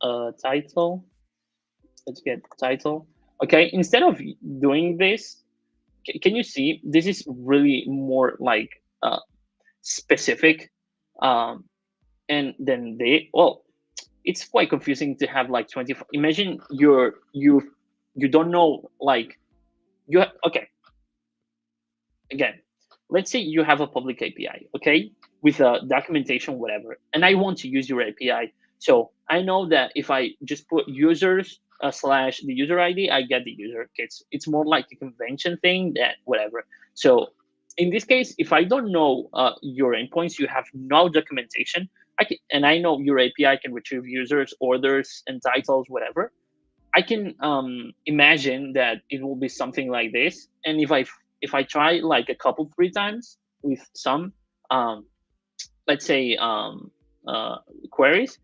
a title? Let's get title. Okay, instead of doing this, can you see this is really more like specific, um, and then they well, it's quite confusing to have like 24. Imagine you don't know like okay, again, let's say you have a public API, okay, with a documentation, whatever, and I want to use your API. So I know that if I just put users slash the user ID, I get the user. Okay, it's more like a convention thing that whatever. So in this case, if I don't know your endpoints, you have no documentation. And I know your API can retrieve users, orders, and titles, whatever. I can imagine that it will be something like this. And if I try like a couple three times with some um, let's say uh, queries,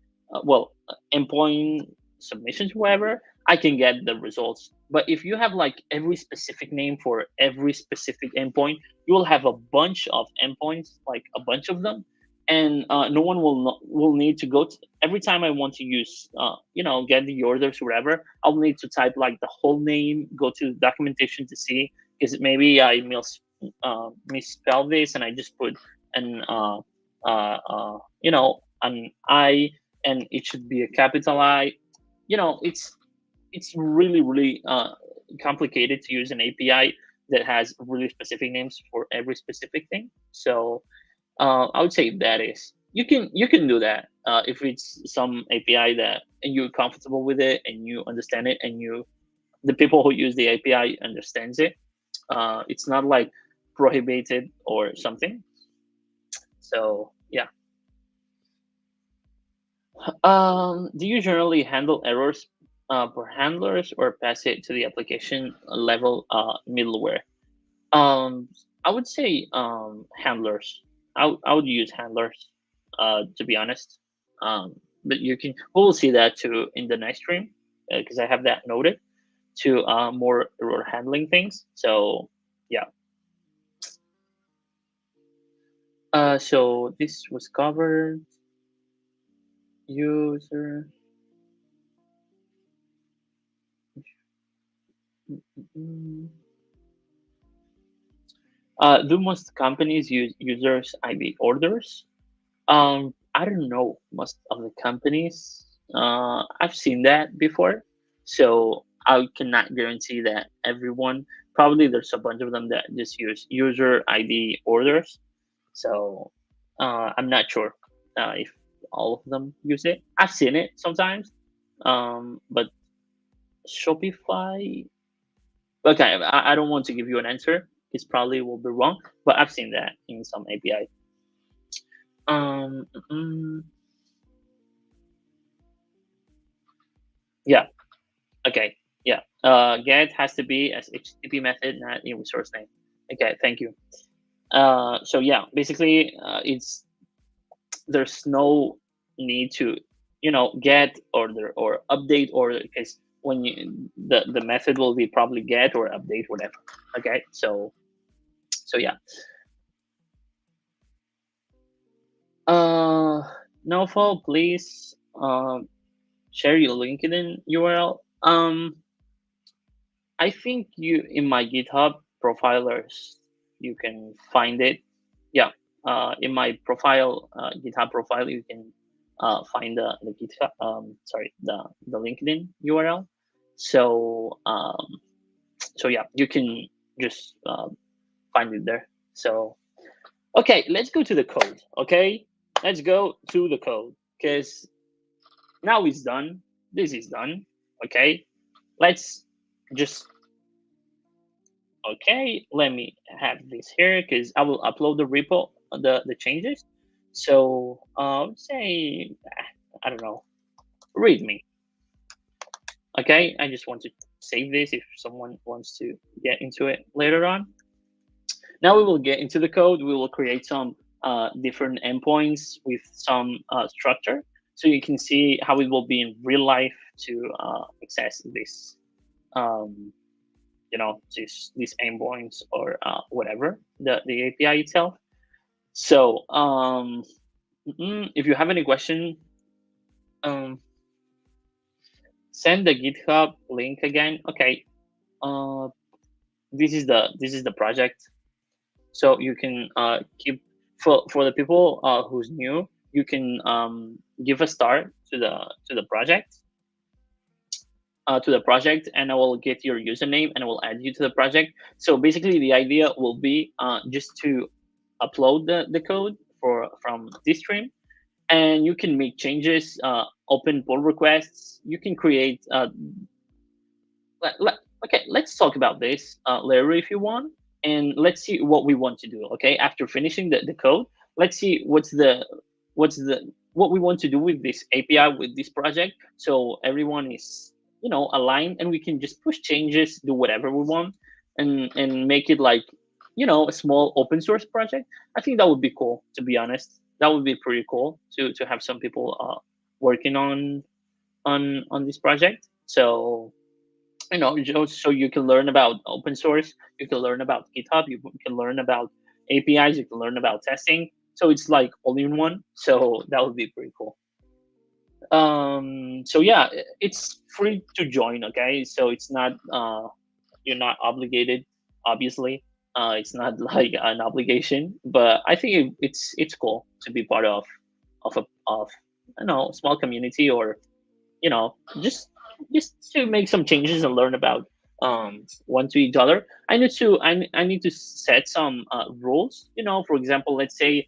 endpoint submissions, whatever, I can get the results. But if you have like every specific name for every specific endpoint, you will have a bunch of endpoints, like a bunch of them, and no one will will need to go to every time I want to use, get the orders or whatever. I'll need to type like the whole name, go to documentation to see, because maybe I misspelled this and I just put an an I, and it should be a capital I. It's really really complicated to use an API that has really specific names for every specific thing. So I would say that is you can do that if it's some API that and you're comfortable with it and you understand it and the people who use the API understands it. It's not like prohibited or something. So yeah. Do you generally handle errors per handlers or pass it to the application level middleware? I would say handlers. I would use handlers, to be honest. But we'll see that too in the next stream, because I have that noted to more error handling things. So yeah. So this was covered. User. Mm, do most companies use users ID orders? I don't know most of the companies. I've seen that before, so I cannot guarantee that everyone. Probably there's a bunch of them that just use user ID orders. So I'm not sure if all of them use it. I've seen it sometimes, but Shopify. Okay, I don't want to give you an answer. It's probably will be wrong, but I've seen that in some API. Mm, yeah. Okay. Yeah. Get has to be as HTTP method, not in resource name. Okay. Thank you. So yeah, basically, it's there's no need to, get order or update order, because when the method will be probably get or update whatever. Okay. So yeah. Uh, Nofal, please share your LinkedIn URL. I think you in my GitHub profilers you can find it. Yeah, in my profile, GitHub profile, you can find the GitHub. Sorry, the LinkedIn URL. So so yeah, you can just find it there. So okay, let's go to the code. Okay, let's go to the code, because now it's done. This is done. Okay, let's just okay, let me have this here because I will upload the repo, the changes. So say I don't know, read me. Okay, I just want to save this if someone wants to get into it later on. Now we will get into the code. We will create some different endpoints with some structure, so you can see how it will be in real life to access this um, these endpoints or whatever the API itself. So if you have any question, um, send the GitHub link again. Okay. Uh, this is the project. So you can keep for the people who's new. You can give a start to the project and I will get your username and I will add you to the project. So basically the idea will be just to upload the code from this stream, and you can make changes, open pull requests. You can create okay, let's talk about this later if you want, and let's see what we want to do. Okay, after finishing the code, let's see what's the what we want to do with this API, with this project, so everyone is, you know, aligned, and we can just push changes, do whatever we want, and make it like, you know, a small open source project. I think that would be cool, to be honest. That would be pretty cool to have some people working on this project. So, you know, just so you can learn about open source, you can learn about GitHub, you can learn about APIs, you can learn about testing. So it's like all in one. So that would be pretty cool. So yeah, it's free to join. Okay, so it's not you're not obligated, obviously. It's not like an obligation, but I think it's cool to be part of a of, I don't know, small community, or, you know, just to make some changes and learn about one to each other. I need to set some rules, you know. For example, let's say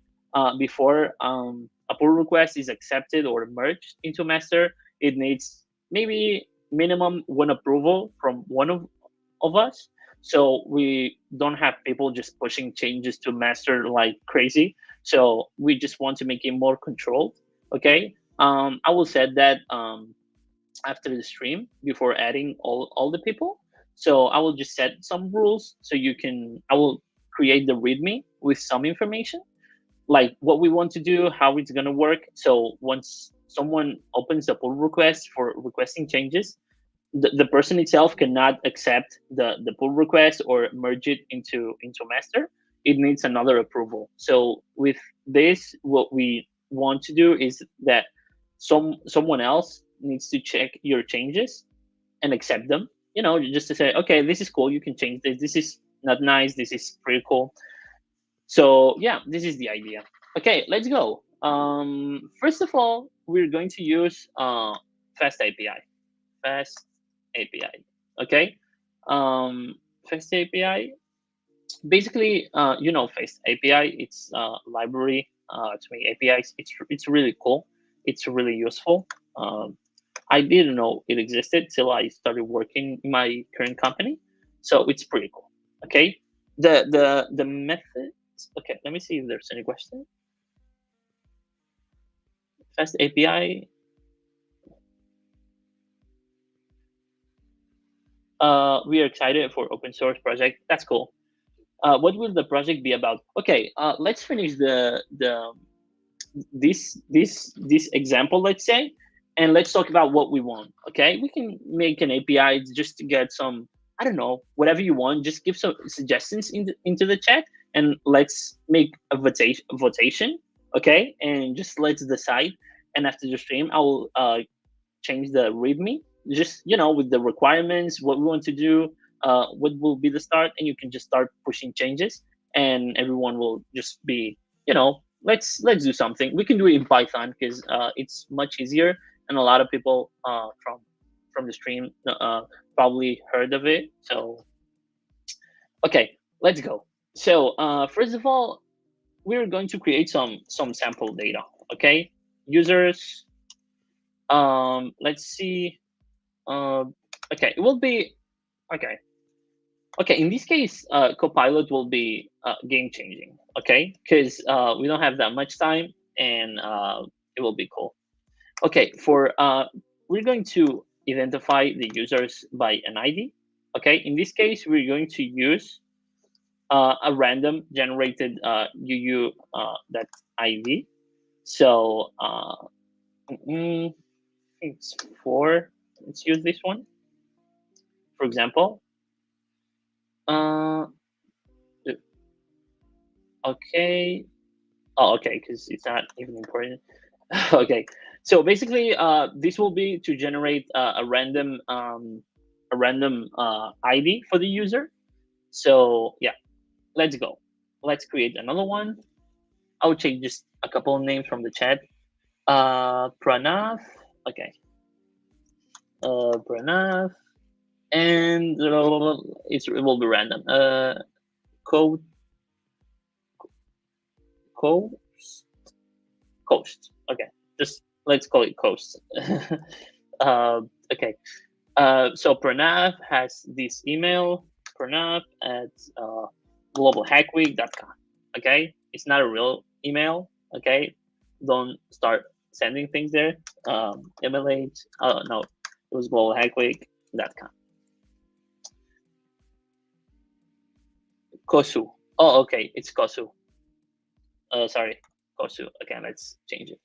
before a pull request is accepted or merged into master, it needs maybe minimum one approval from one of us, so we don't have people just pushing changes to master like crazy. So we just want to make it more controlled. Okay, I will set that after the stream before adding all the people. So I will just set some rules, so you can, I will create the README with some information, like what we want to do, how it's going to work. So once someone opens a pull request for requesting changes, the person itself cannot accept the pull request or merge it into master. It needs another approval. So with this, what we want to do is that someone else needs to check your changes and accept them, you know, just to say, okay, this is cool, you can change this, this is not nice, this is pretty cool. So yeah, this is the idea. Okay, let's go. First of all, we're going to use fast api fast API. Okay. Um, Fast API. Basically, you know, Fast API. It's a library to make APIs. It's really cool. It's really useful. I didn't know it existed till I started working in my current company. So it's pretty cool. Okay. The methods. Okay. Let me see if there's any question. Fast API. We are excited for open source project. That's cool. What will the project be about? Okay, let's finish the this example, let's say, and let's talk about what we want. Okay, we can make an API just to get some, I don't know, whatever you want. Just give some suggestions into the chat, and let's make a votation. Okay, and just let's decide. And after the stream, I will change the README, just, you know, with the requirements, what we want to do, what will be the start, and you can just start pushing changes, and everyone will just be, you know, let's do something. We can do it in Python because it's much easier, and a lot of people from the stream probably heard of it. So okay, let's go. So first of all, we're going to create some sample data. Okay, users. Let's see. Okay, it will be okay. Okay, in this case, Copilot will be game changing. Okay, because we don't have that much time, and it will be cool. Okay, for we're going to identify the users by an ID. Okay, in this case, we're going to use a random generated UU that ID. So I think it's 4. Let's use this one, for example. Uh, okay. Oh, okay, because it's not even important. Okay, so basically, this will be to generate a random ID for the user. So yeah, let's go. Let's create another one. I'll change just a couple of names from the chat. Pranav. Okay, Pranav, and it will be random. Code coast coast. Okay, just let's call it coast. uh, okay. So Pranav has this email, Pranav at globalhackweek.com. Okay, it's not a real email. Okay, don't start sending things there. MLH. Oh no, it was globalhackweek.com. Kosu. Oh, okay, it's Kosu. Sorry, Kosu. Okay, let's change it.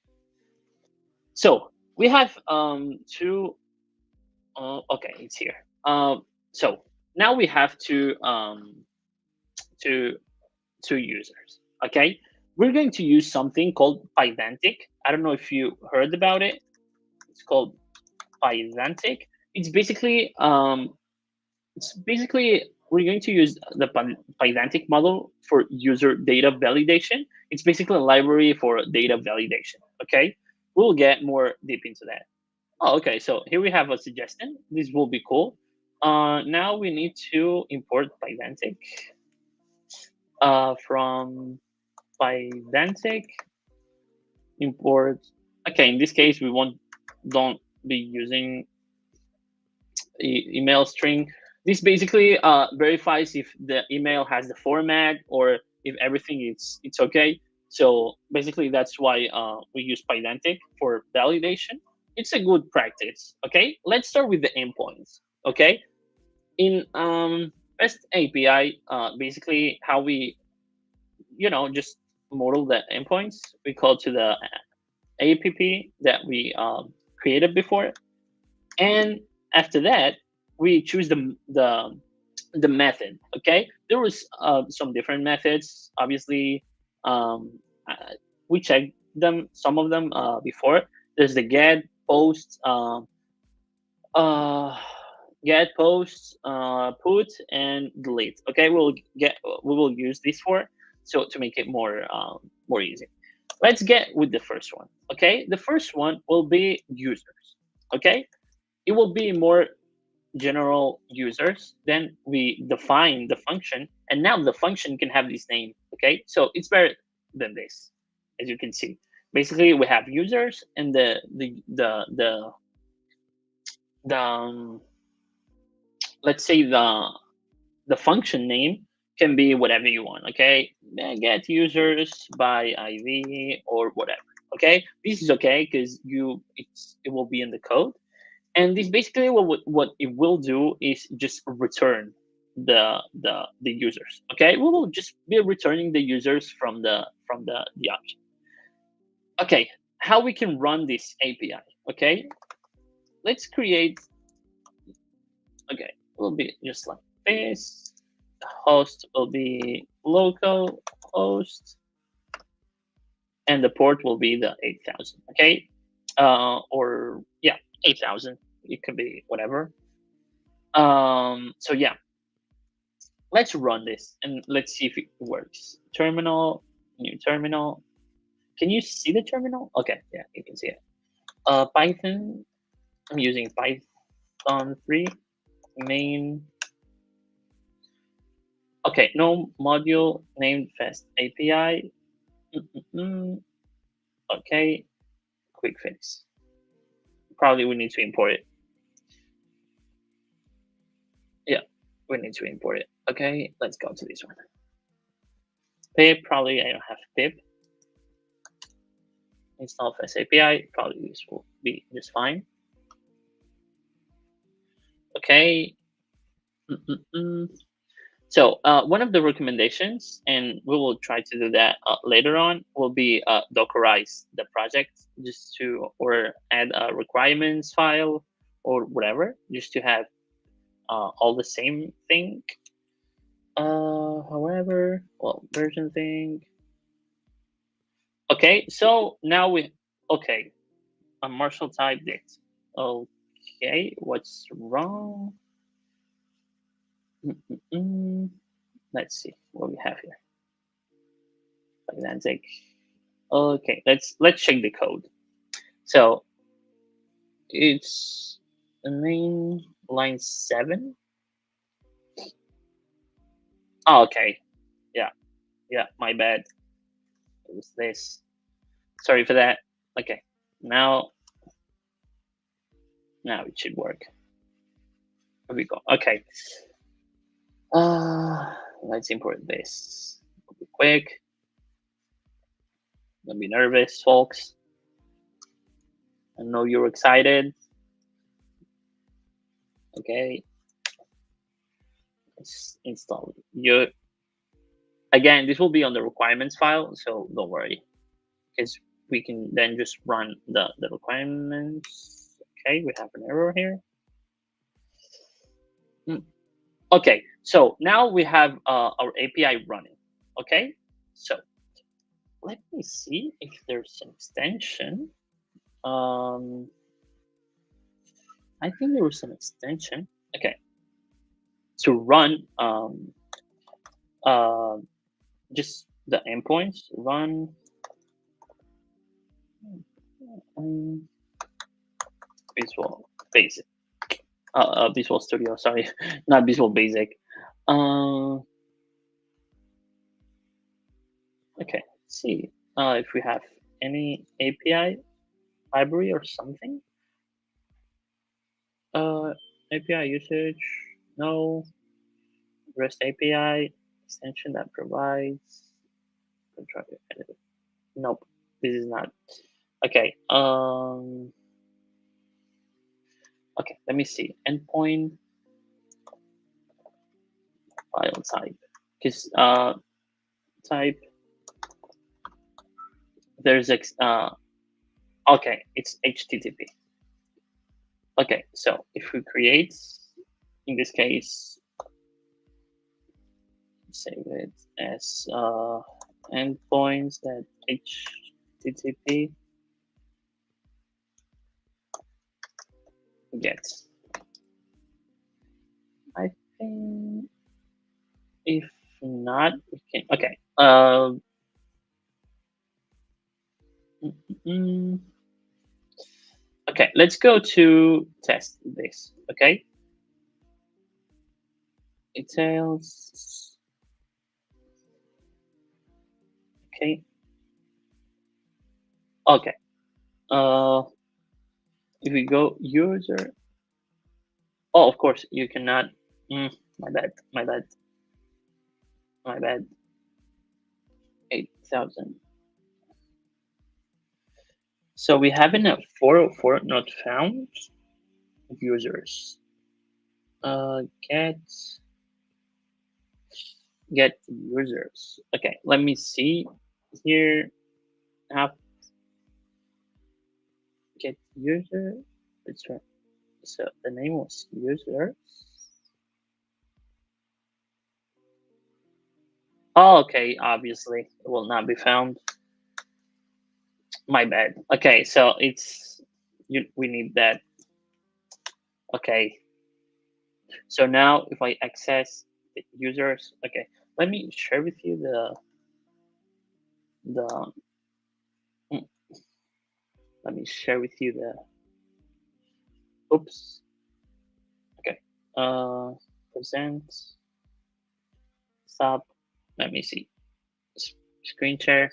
So we have two. Okay, it's here. So now we have two two users. Okay, we're going to use something called Pydantic. I don't know if you heard about it. It's called Pydantic. It's basically we're going to use the Pydantic model for user data validation. It's basically a library for data validation. Okay, we'll get more deep into that. Oh, okay. So here we have a suggestion. This will be cool. Now we need to import Pydantic from Pydantic import. Okay, in this case, we won't don't be using email string. This basically verifies if the email has the format or if everything is it's okay. So basically, that's why we use Pydantic for validation. It's a good practice. Okay, let's start with the endpoints. Okay, in REST API, basically how we just model the endpoints. We call to the app that we created before, and after that we choose the method. Okay, there was some different methods. Obviously, um, uh, we checked them, some of them before. There's the get, post, uh, get, post, put, and delete. Okay, we will use this for so to make it more easy. Let's get with the first one. Okay, the first one will be users. Okay, it will be more general users. Then we define the function, and now the function can have this name. Okay, so it's better than this, as you can see. Basically, we have users, and the let's say the function name can be whatever you want. Okay, get users by IV or whatever. Okay, this is okay because it will be in the code. And this basically what it will do is just return the users. Okay, we will just be returning the users from the object. Okay, how we can run this API. Okay, let's create. Okay, it will be just like this. The host will be local host, and the port will be the 8000. Okay, or yeah, 8000. It could be whatever. So yeah, let's run this and let's see if it works. Terminal, new terminal. Can you see the terminal? Okay, yeah, you can see it. Python. I'm using Python 3 main. Okay, no module named fast API. Mm-mm-mm. Okay, quick fix. Probably we need to import it. Yeah, we need to import it. Okay, let's go to this one. Pip, probably I don't have pip. Install fast API, probably this will be just fine. Okay. Mm-mm-mm. So one of the recommendations, and we will try to do that later on, will be Dockerize the project just to, or add a requirements file or whatever, just to have all the same thing. However, well, version thing. Okay, so now okay, a Marshall type date. Okay, what's wrong? Let's see what we have here. Atlantic. Okay, let's check the code. So it's the main line 7. Oh, okay. Yeah, yeah, my bad. It was this. Sorry for that. Okay, now it should work. Here we go. Okay. Let's import this. Be quick. Don't be nervous, folks. I know you're excited. Okay. Let's install it. Again, this will be on the requirements file, so don't worry, because we can then just run the requirements. Okay, we have an error here. Okay, so now we have our API running. Okay, so let me see if there's an extension. I think there was an extension. Okay, to run uh, just the endpoints, run Visual Basic, Visual Studio. Sorry, not Visual Basic. Okay, let's see if we have any API library or something. API usage, no. REST API extension that provides. Nope, this is not. Okay. Okay, let me see. Endpoint file type. Because type there's okay, it's HTTP. Okay, so if we create, in this case, save it as endpoints that HTTP gets. I think if not, we can. Okay. Okay, let's go to test this. Okay. It tells. Okay. Okay. If we go user, oh, of course you cannot. My bad. My bad. My bad. 8,000. So we have in a 404 not found users. Get users. Okay, let me see here. Have get user. That's right. So the name was user. Oh, okay, obviously it will not be found. My bad. Okay, so it's we need that. Okay. So now if I access the users, okay, let me share with you the let me share with you the oops. Okay. Present stop. Let me see. Screen share.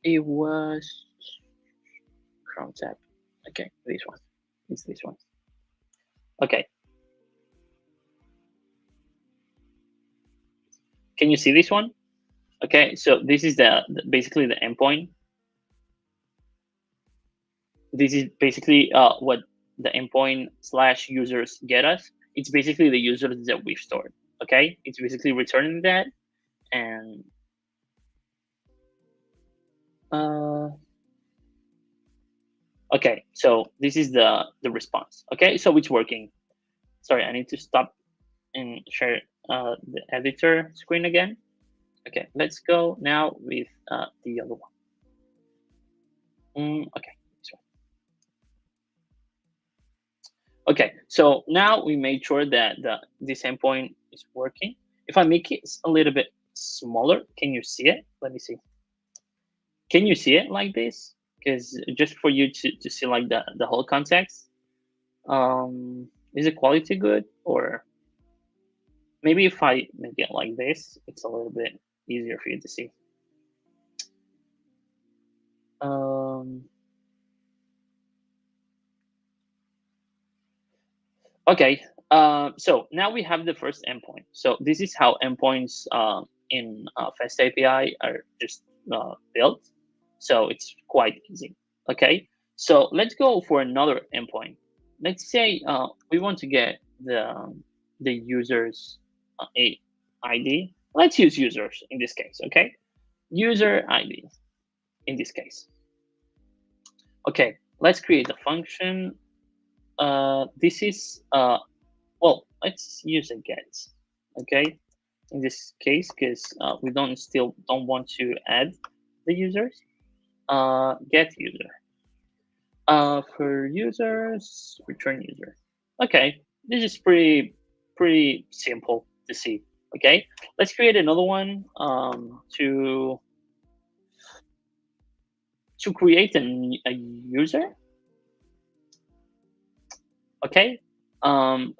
It was Chrome tab. Okay, this one. It's this one. Okay. Can you see this one? Okay, so this is basically the endpoint. This is basically what the endpoint / users get us. It's basically the users that we've stored. Okay, it's basically returning that, and okay, so this is the response. Okay, so it's working. Sorry, I need to stop and share the editor screen again. Okay, let's go now with the other one. Okay, this one. Okay, so now we made sure that this endpoint is working. If I make it a little bit smaller, can you see it? Let me see. Can you see it like this? Because just for you to see like the whole context, is the quality good? Or maybe if I make it like this, it's a little bit easier for you to see. Um, okay, so now we have the first endpoint. So this is how endpoints in Fast API are just built. So it's quite easy. Okay, so let's go for another endpoint. Let's say we want to get the user's ID. Let's use users in this case. Okay, user ID in this case. Okay, let's create a function. This is well, let's use a get. Okay, in this case, because we don't want to add the users. Get user. For users, return user. Okay, this is pretty simple to see. Okay, let's create another one to create a user. Okay,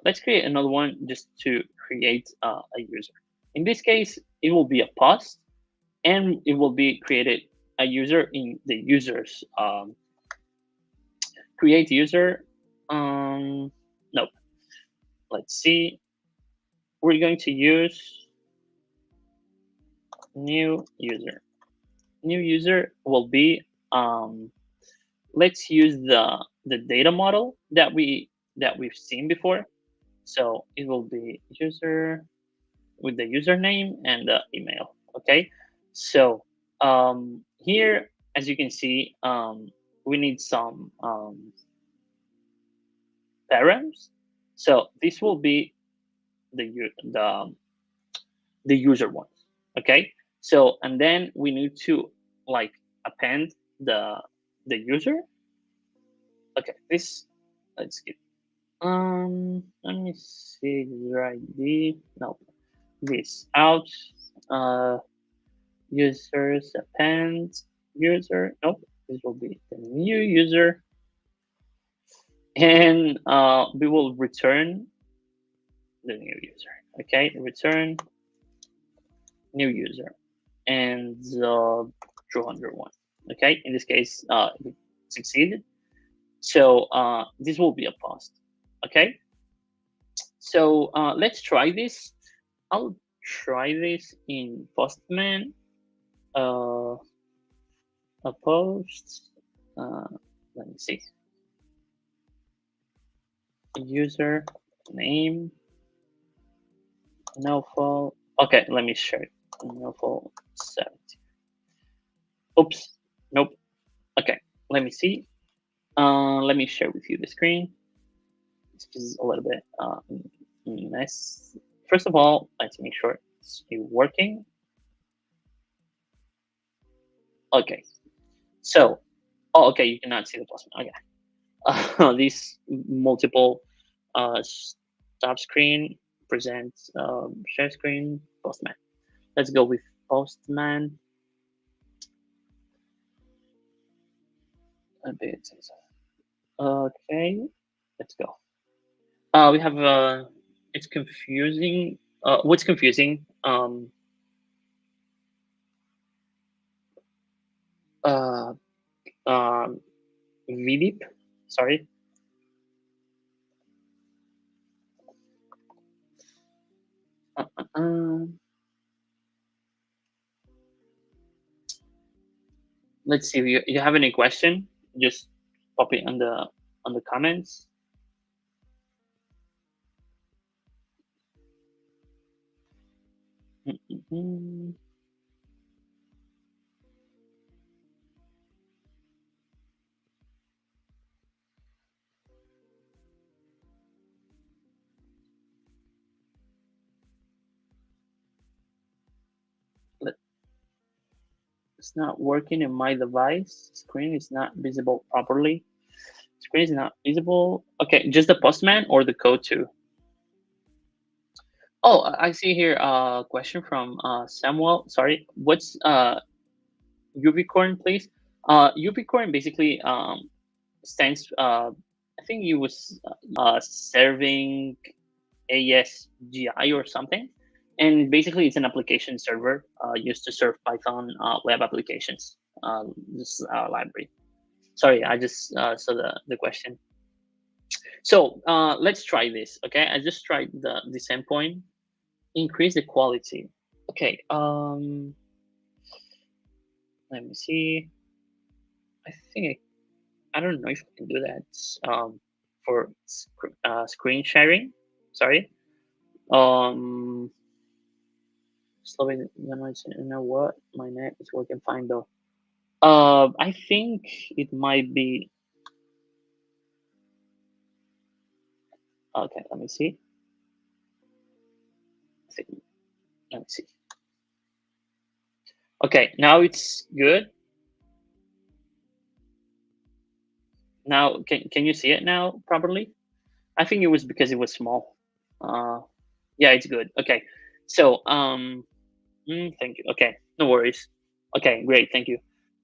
let's create another one just to create a user. In this case, it will be a post, and it will be created a user in the users create user. Nope. Let's see. We're going to use new user. New user will be let's use the data model that we've seen before. So it will be user with the username and the email. Okay. So here, as you can see, we need some params. So this will be the the user ones. Okay. So and then we need to like append the user. Okay. This let's get let me see user ID. No, this out users append user. Nope. This will be the new user, and we will return the new user. Okay, return new user and the 201. Okay, in this case, it succeeded. So this will be a post. Okay, so let's try this. I'll try this in Postman. Uh, a post. Uh, let me see. User name. No fault. Okay, let me show it. No fault 70. Oops. Nope. Okay, let me see. Let me share with you the screen. This is a little bit nice. First of all, let's make sure it's working. Okay, so, oh, okay, you cannot see the plus. Okay, these multiple stop screen, present, share screen, Postman. Let's go with Postman. A bit. Okay, let's go. We have it's confusing. What's confusing? Uh, VDIP. Sorry. Uh, uh, uh. Let's see. If you have any question, just pop it on the comments. Let It's not working in my device. Screen is not visible properly. Screen is not visible. Okay, just the postman or the code too? Oh, I see here a question from Samuel. Sorry, what's Ubicorn, please? Ubicorn basically stands. I think it was serving ASGI or something, and basically it's an application server used to serve Python web applications. This library. Sorry, I just saw the question. So let's try this. Okay, I just tried this endpoint. Increase the quality. Okay. Let me see. I think I don't know if I can do that. For screen sharing. Sorry. Um, Slovene. You know what? My net is working fine though. I think it might be. Okay, let me see. Let me see. Okay, now it's good. Now, can you see it now properly? I think it was because it was small. Uh, yeah, it's good. Okay, so thank you. Okay, no worries. Okay, great. Thank you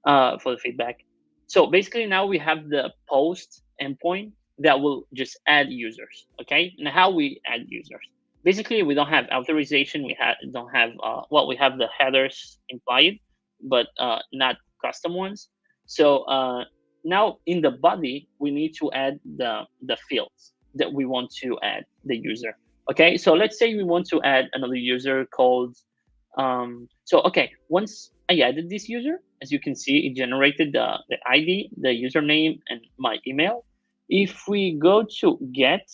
for the feedback. So basically, now we have the post endpoint that will just add users. Okay, and how we add users. Basically, we don't have authorization. Don't have well, we have the headers implied, but not custom ones. So now in the body, we need to add the fields that we want to add the user. Okay, so let's say we want to add another user called so okay, once I added this user, as you can see, it generated the ID, the username, and my email. If we go to get,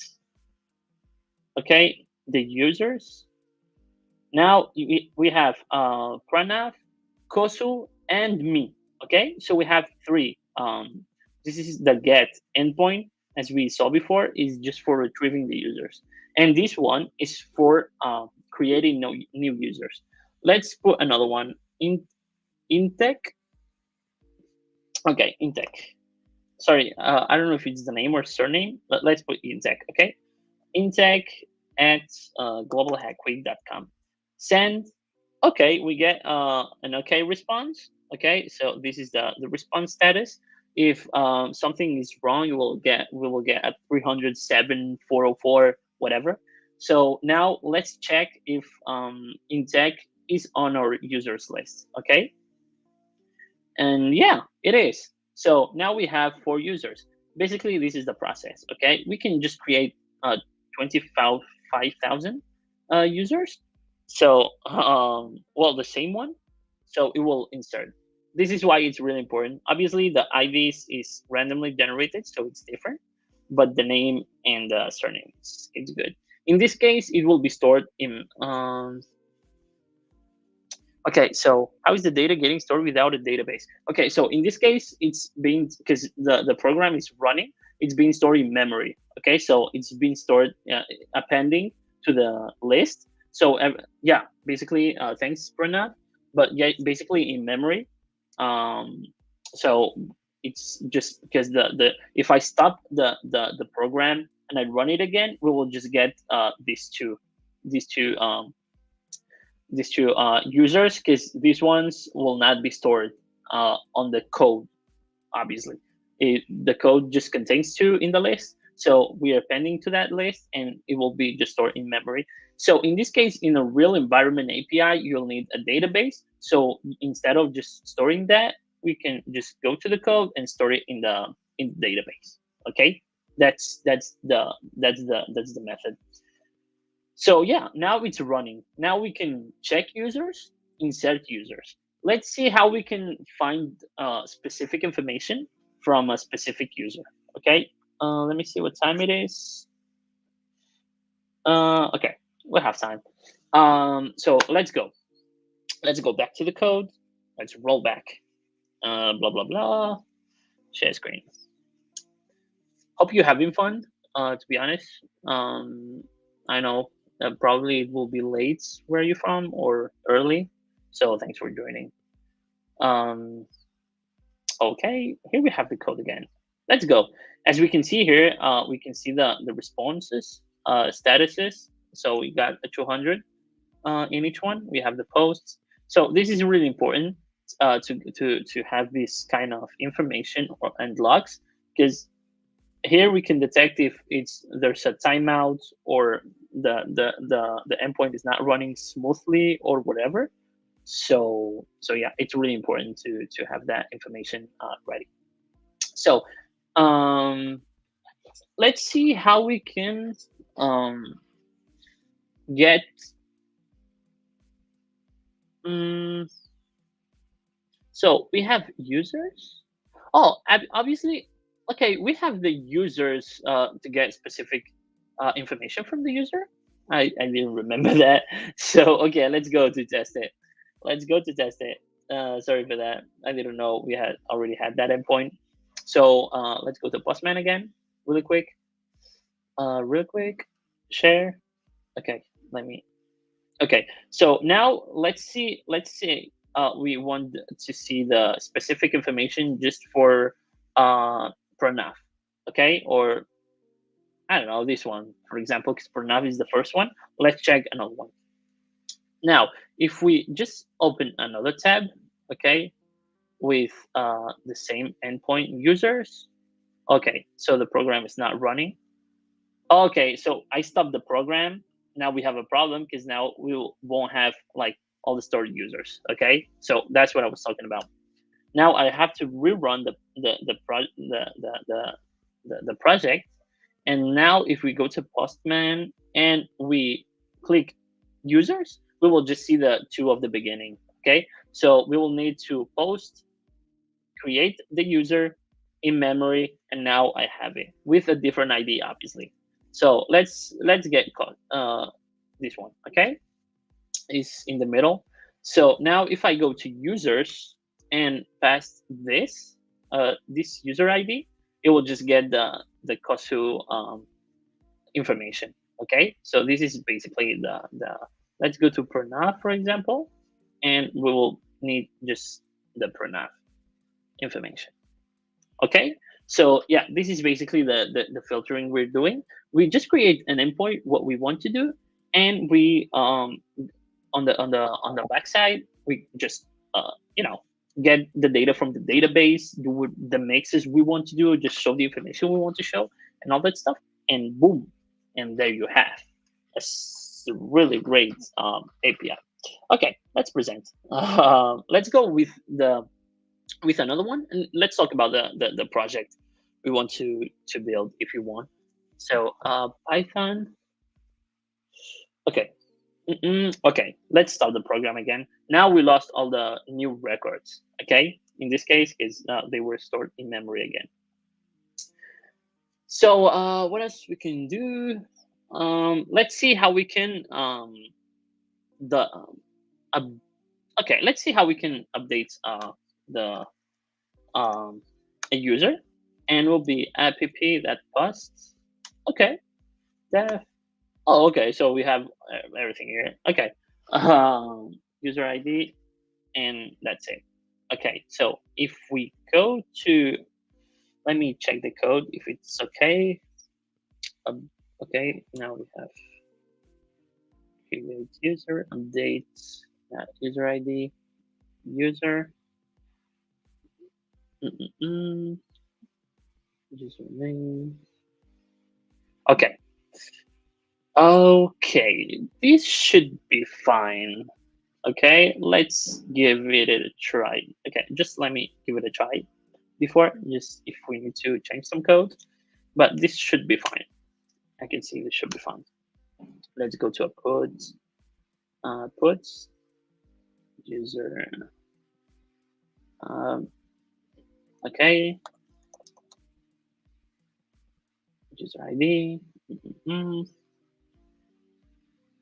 okay, the users, now we have Pranav, Kosu, and me. Okay, so we have three. This is the get endpoint, as we saw before, is just for retrieving the users, and this one is for creating new users. Let's put another one in Intech. Okay, Intech. Sorry, I don't know if it's the name or surname, but let's put Intech. Okay, Intech at globalhackweek.com. Send. Okay, we get an okay response. Okay, so this is the response status. If something is wrong, we will get a 307 404 whatever. So now let's check if Intech is on our users list. Okay, and yeah, it is. So now we have 4 users. Basically, this is the process. Okay, we can just create 25,000 users. So, well, the same one. So it will insert. This is why it's really important. Obviously, the IDs is randomly generated, so it's different. But the name and the surname it's good. In this case, it will be stored in okay, so how is the data getting stored without a database? Okay, so in this case, it's being, because the program is running, it's being stored in memory. Okay, so it's being stored appending to the list. So yeah, basically, thanks, Pranav. But yeah, basically in memory. Um, so it's just because the if I stop the program and I run it again, we will just get these two users, because these ones will not be stored on the code. Obviously, the code just contains 2 in the list, so we are appending to that list, and it will be just stored in memory. So in this case, in a real environment API, you'll need a database. So instead of just storing that, we can just go to the code and store it in the database. Okay, that's the method. So yeah, now it's running. Now we can check users, insert users. Let's see how we can find specific information from a specific user. Okay, let me see what time it is. Okay, we have time. So let's go. Let's go back to the code. Let's roll back. Blah blah blah. Share screen. Hope you're having fun. To be honest, I know probably it will be late where you're from or early. So thanks for joining. Um, okay, here we have the code again. Let's go. As we can see here, we can see the responses, statuses. So we got a 200 in each one. We have the posts. So this is really important to have this kind of information and logs, because here we can detect if there's a timeout, or the endpoint is not running smoothly or whatever. So yeah, it's really important to have that information ready. So um, let's see how we can um, get. Um, so we have users. Oh, obviously, okay. We have the users to get specific information from the user. I didn't remember that. So okay, let's go to test it. Let's go to test it. Sorry for that. I didn't know we had already had that endpoint. So let's go to Postman again, really quick. Real quick, share. Okay, let me. Okay, so now let's see. Let's say we want to see the specific information just for Pranav, okay, or I don't know this one, for example, because Pranav is the first one. Let's check another one. Now, if we just open another tab, okay, with the same endpoint users, okay, so the program is not running. Okay, so I stopped the program. Now we have a problem because now we won't have like all the stored users. Okay, so that's what I was talking about. Now I have to rerun the project, and now if we go to Postman and we click users, we will just see the two of the beginning. Okay, so we will need to post, create the user in memory, and now I have it with a different ID, obviously. So let's get this one. Okay, is in the middle. So now if I go to users and pass this user ID, it will just get the Kosu information. Okay, so this is basically the let's go to Pranav, for example, and we will need just the Pranav information. Okay, so yeah, this is basically the filtering we're doing. We just create an endpoint, what we want to do, and we on the backside we just get the data from the database, do the mixes we want to do, just show the information we want to show, and all that stuff, and boom, and there you have a really great API. Okay, let's present. Let's go with another one, and let's talk about the project we want to build if you want. So Python. Okay. Okay, let's start the program again. Now we lost all the new records. Okay, in this case is they were stored in memory again. So what else we can do? Let's see how we can the okay, let's see how we can update the um, a user, and will be app that posts. Okay, def. Oh, okay. So we have everything here. Okay, user ID, and that's it. Okay, so if we go to, let me check the code if it's okay. Okay, now we have create user, update user ID, user. Username. Okay. Okay, this should be fine. Okay, let's give it a try. Okay, just let me give it a try before, just if we need to change some code, but this should be fine. I can see this should be fine. Let's go to a puts user. Um, okay, user ID.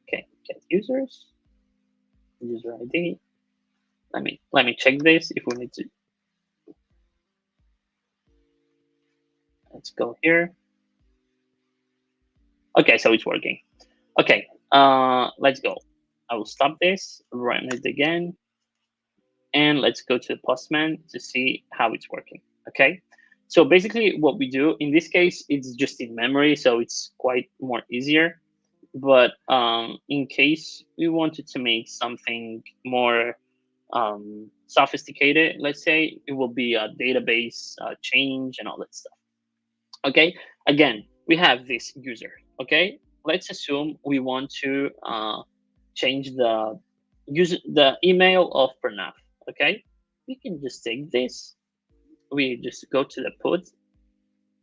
Okay, get users, user ID. Let me check this if we need to. Let's go here. Okay, so it's working. Okay, let's go. I will stop this, run it again, and let's go to the Postman to see how it's working. Okay, so basically what we do in this case, it's just in memory, so it's quite more easier. But in case we wanted to make something more sophisticated, let's say, it will be a database change and all that stuff. Okay, again, we have this user. Okay, let's assume we want to change the email of Pranav. Okay, we can just take this, we just go to the put,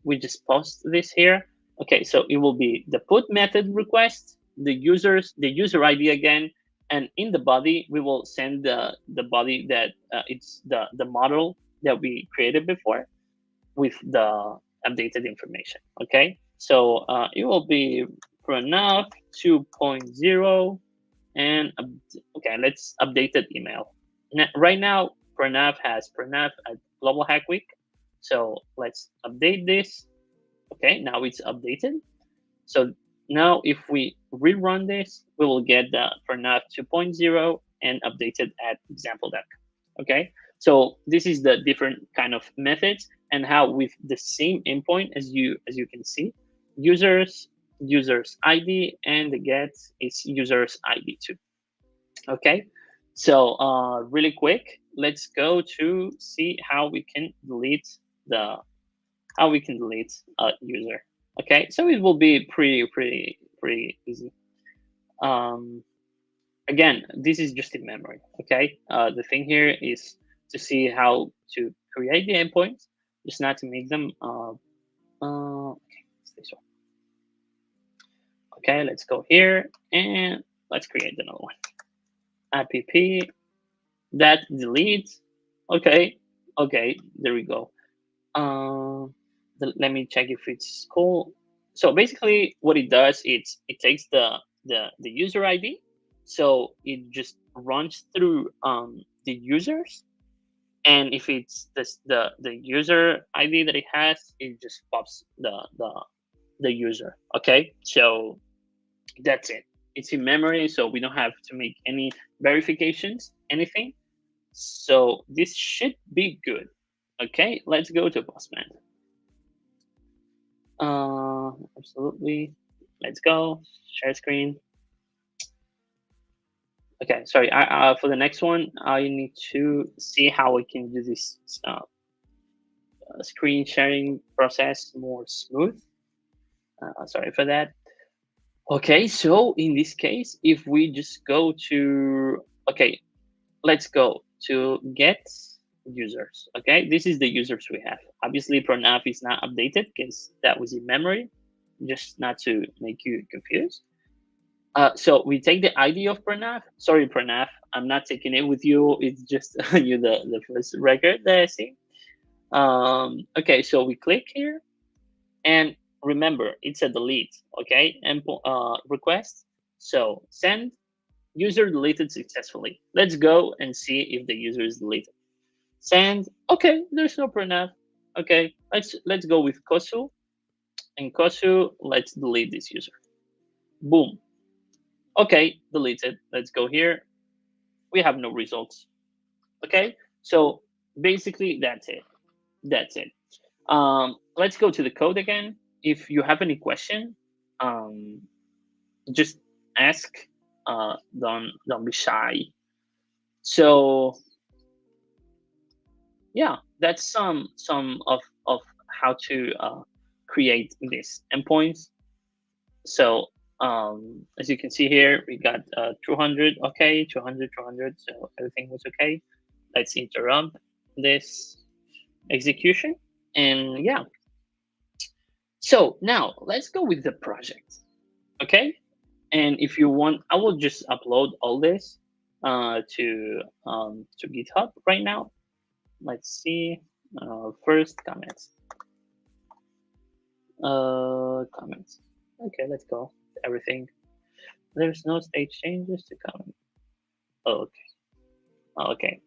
we just post this here. Okay, so it will be the put method request, the user ID again, and in the body we will send the body that it's the model that we created before with the updated information. Okay, so it will be Pranav 2.0 and okay, let's update that email. Right now, Pranav has Pranav at Global Hack Week. So let's update this. Okay, now it's updated. So now if we rerun this, we will get the Pranav 2.0 and updated at example.com. Okay, so this is the different kind of methods and how with the same endpoint as you can see, users ID and the get is users ID too. Okay, so really quick, let's go to see how we can delete a user. Okay, so it will be pretty easy. Again, this is just in memory. Okay, the thing here is to see how to create the endpoints, just not to make them. Okay, it's this one. Okay, let's go here and let's create another one. App that delete. Okay, there we go. Let me check if it's cool. So basically, what it does is it takes the user ID, so it just runs through the users, and if it's the user ID that it has, it just pops the user. Okay, so that's it. It's in memory, so we don't have to make any verifications, anything. So this should be good. Okay, let's go to Postman. Absolutely. Let's go. Share screen. Okay, sorry. For the next one, I need to see how we can do this screen sharing process more smooth. Sorry for that. Okay, so in this case, if we just go to, okay, let's go to get users. Okay, this is the users we have. Obviously, Pranav is not updated because that was in memory, just not to make you confused. So we take the ID of Pranav. Sorry, Pranav, I'm not taking it with you. It's just you the first record that I see. Okay, so we click here, and remember it's a delete. Okay, and request. So send user deleted successfully. Let's go and see if the user is deleted. Send. Okay, there's no Pranav. Okay, let's go with Kosu, and Kosu, let's delete this user. Boom. Okay, deleted. Let's go here. We have no results. Okay, so basically that's it. That's it. Let's go to the code again. If you have any question, just ask. Don't be shy. So yeah, that's some of how to create this endpoints. So as you can see here, we got 200. Okay, 200. So everything was okay. Let's interrupt this execution, and yeah. So now let's go with the project. Okay, and if you want, I will just upload all this to GitHub right now. Let's see. First comments. Comments. Okay, let's go. Everything. There's no stage changes to comment. Oh, okay. Oh, okay.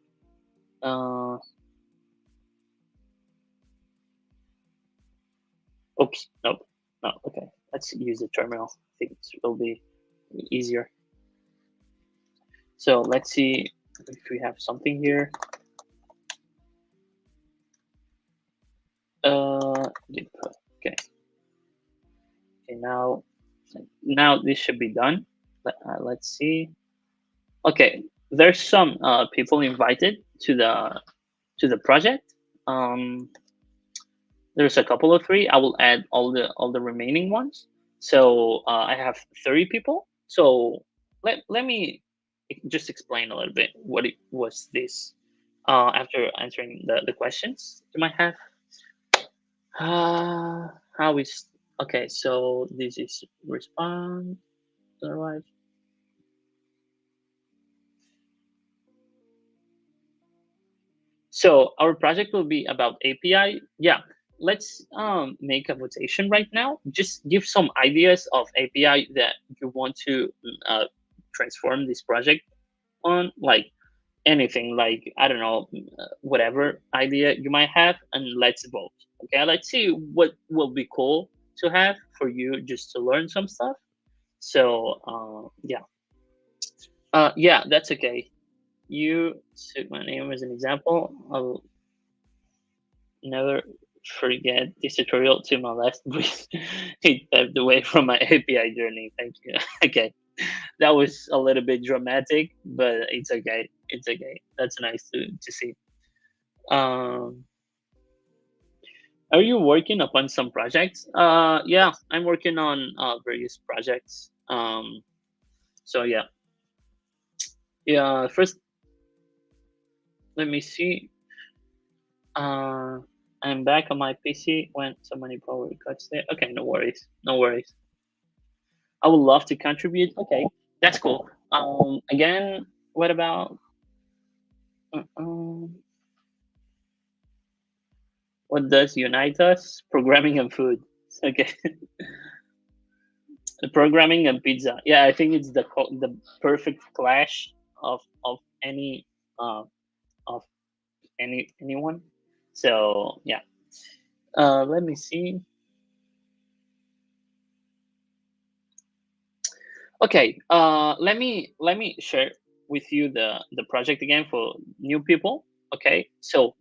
Oops. Nope. No. Okay. Let's use the terminal. I think it will be easier. So let's see if we have something here. now this should be done. Let's see. Okay, there's some people invited to the project. Um, there's a couple of three. I will add all the remaining ones. So I have 30 people. So let me just explain a little bit what it was this after answering the questions you might have. How is okay? So this is response. Right. So our project will be about API. Yeah, let's make a votation right now. Just give some ideas of API that you want to uh, transform this project on, like anything, like I don't know, whatever idea you might have, and let's vote. Okay, let's see what will be cool to have for you just to learn some stuff. So yeah, that's okay. You took my name as an example. I'll never forget this tutorial to my last breath. It paved the way from my API journey. Thank you. Okay. That was a little bit dramatic, but it's okay. It's okay. That's nice to see. Um, are you working upon some projects? Yeah, I'm working on various projects. So yeah. First, let me see. Uh, I'm back on my PC when so many power cuts there. Okay, no worries. No worries. I would love to contribute. Okay, that's cool. Again, what about um, what does unite us? Programming and food. Okay, programming and pizza. Yeah, I think it's the perfect clash of any uh of anyone. So yeah. Let me see. Okay. Let me share with you the project again for new people. Okay. So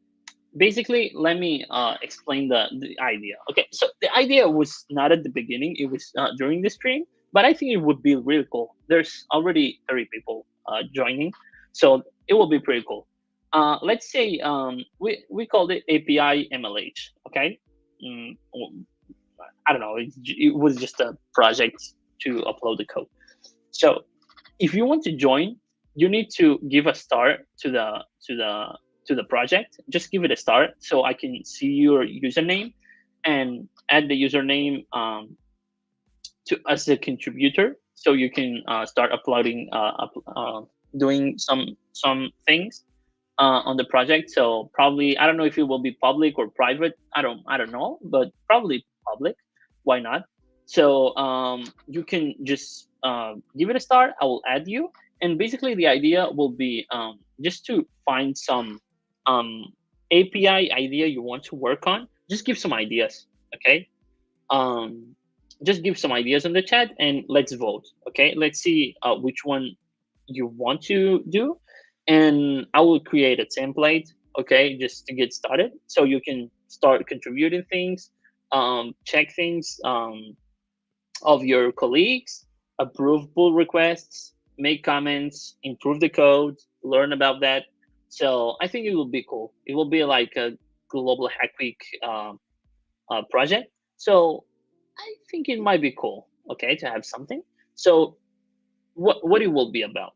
basically let me explain the idea. Okay, so the idea was not at the beginning, it was during the stream, but I think it would be really cool. There's already 30 people joining, so it will be pretty cool. Let's say we called it API MLH. Okay. Well, I don't know, it was just a project to upload the code. So if you want to join, you need to give a star to the to the project. Just give it a star so I can see your username and add the username to as a contributor, so you can start uploading, doing some things on the project. So probably I don't know if it will be public or private. I don't know, but probably public. Why not? So you can just give it a start. I will add you, and basically the idea will be just to find some um, API idea you want to work on. Just give some ideas, okay? Um, just give some ideas in the chat and let's vote. Okay, let's see which one you want to do, and I will create a template. Okay, just to get started, so you can start contributing things, check things of your colleagues, approve pull requests, make comments, improve the code, learn about that. So I think it will be cool. It will be like a global hack week project. So I think it might be cool, okay, to have something. So what it will be about?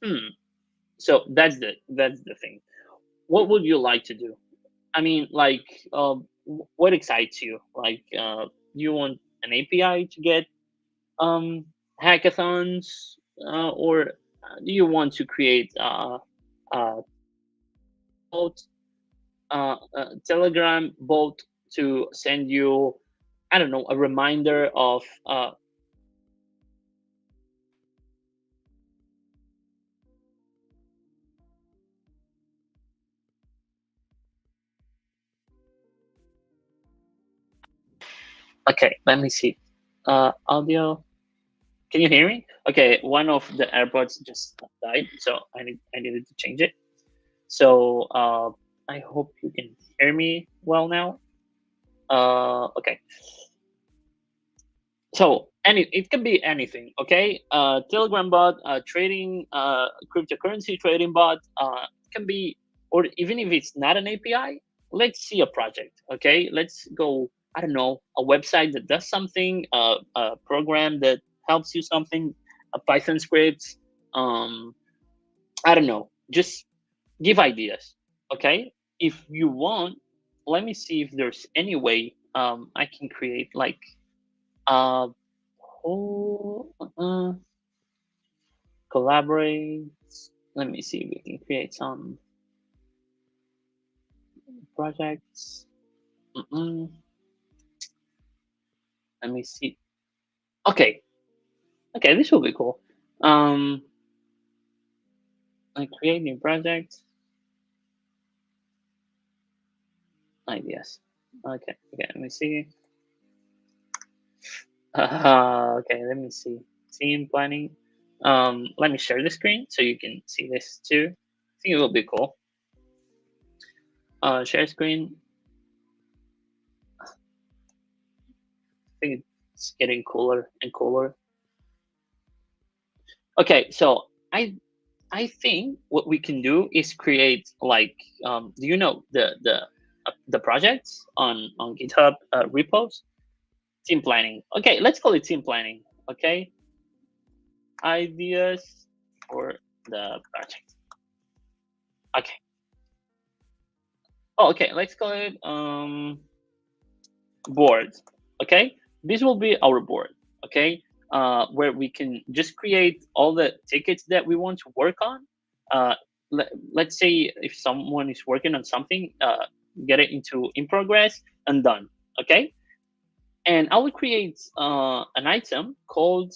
Hmm. So that's the thing. What would you like to do? I mean, like, what excites you? Like, you want an API to get um, hackathons, or do you want to create a bot, a Telegram bot to send you, I don't know, a reminder of okay, let me see. Audio. Can you hear me? Okay, one of the AirPods just died, so I needed to change it. So I hope you can hear me well now. Okay. So it can be anything, okay? Telegram bot, trading, cryptocurrency trading bot, can be, or even if it's not an API, let's see a project, okay? Let's go, I don't know, a website that does something, a program that helps you something, a Python script, um, I don't know, just give ideas, okay? If you want, let me see if there's any way I can create like uh, oh, collaborate. Let me see if we can create some projects. Mm-mm. Let me see. Okay, okay, this will be cool. Um, I create new projects. Ideas. Okay, okay. Let me see. Okay, let me see. Team planning. Let me share the screen so you can see this too. I think it will be cool. Share screen. I think it's getting cooler and cooler. Okay, so I think what we can do is create like do you know the projects on GitHub repos? Team planning. Okay, let's call it team planning. Okay, ideas for the project. Okay. Oh, okay. Let's call it board. Okay, this will be our board. Okay, where we can just create all the tickets that we want to work on. Let's say if someone is working on something, get it into in progress and done. Okay, and I will create an item called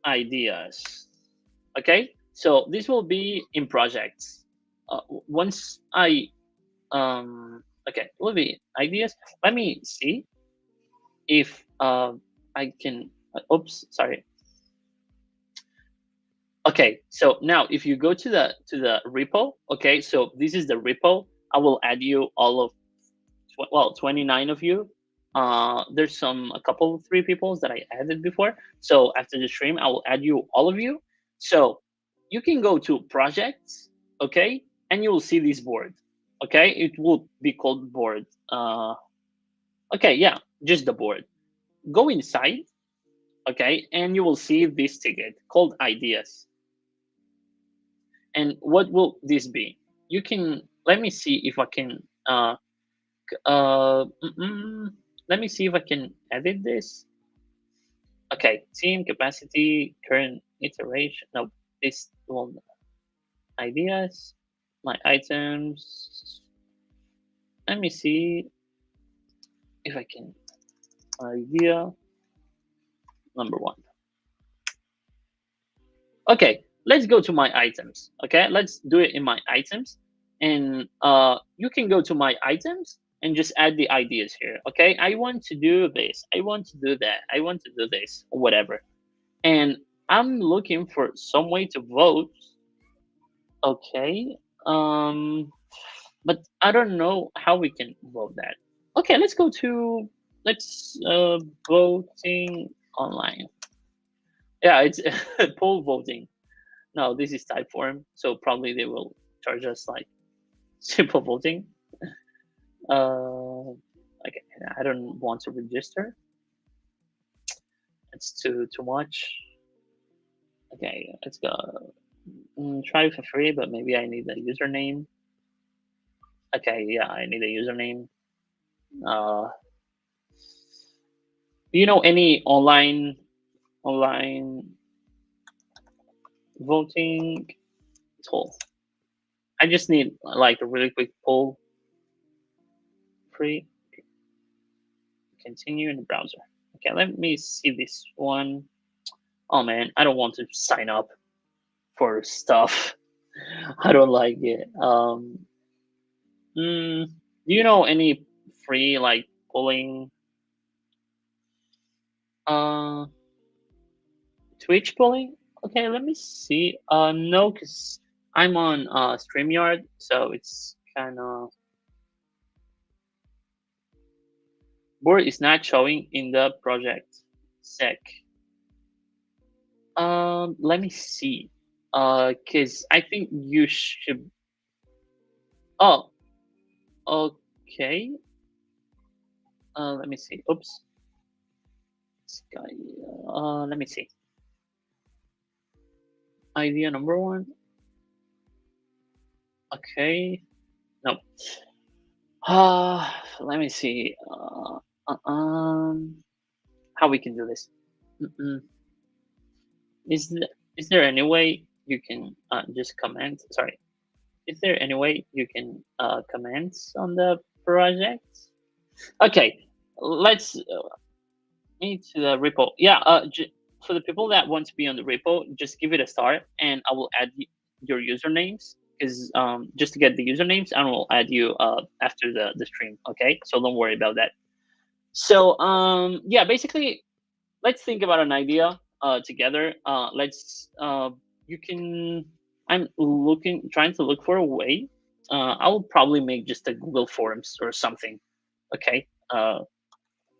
ideas. Okay, so this will be in projects. Once I okay, will be ideas. Let me see if I can. Oops, sorry. Okay, so now if you go to the repo, okay, so this is the repo. I will add you all of 29 of you. There's a couple, 3 people that I added before. So after the stream, I will add you all of you. So you can go to projects, okay, and you will see this board. Okay, it will be called board. Okay, yeah, just the board. Go inside, okay, and you will see this ticket called ideas. And what will this be? You can let me see if I can uh mm, mm, let me see if I can edit this. Okay, team capacity, current iteration. No, this one ideas, my items. Let me see if I can idea number 1. Okay, let's go to my items. Okay, let's do it in my items, and you can go to my items and just add the ideas here. Okay, I want to do this. I want to do that. I want to do this, or whatever. And I'm looking for some way to vote. Okay, but I don't know how we can vote that. Okay, let's go to let's voting online. Yeah, it's poll voting. No, this is Typeform, so probably they will charge us like simple voting. Okay, I don't want to register. It's too much. Okay, let's go. Try for free, but maybe I need a username. Okay, yeah, I need a username. Uh, do you know any online voting tool? I just need like a really quick poll. Free. Continue in the browser. Okay, let me see this one. Oh man, I don't want to sign up for stuff. I don't like it. Do you know any free like polling? Uh, Twitch polling? Okay, let me see. No, cause I'm on Streamyard, so it's kind of board is not showing in the project. sec. Let me see. Cause I think you should. Oh, okay. Let me see. Oops. Sky. Let me see. Idea number one. Okay. No. Let me see. How we can do this? Mm-mm. Is there any way you can just comment? Sorry. Is there any way you can comment on the project? Okay. Let's meet the repo. Yeah. For the people that want to be on the repo, just give it a start, and I will add your usernames. Because just to get the usernames, and we'll add you after the stream. Okay. So don't worry about that. So yeah, basically, let's think about an idea together. Let's you can. I'm trying to look for a way. I will probably make just a Google Forms or something. Okay.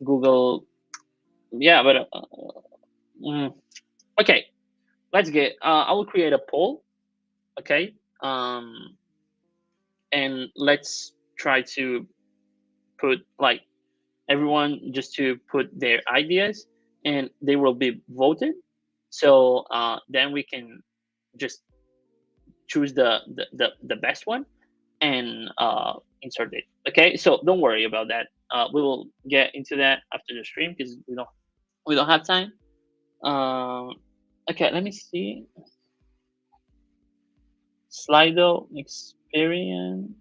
Google. Yeah, but mm, okay. Let's get. I will create a poll. Okay. And let's try to put like everyone just to put their ideas, and they will be voted. So then we can just choose the best one and insert it. Okay, so don't worry about that. We will get into that after the stream because we don't have time. Okay, let me see. Slido experience.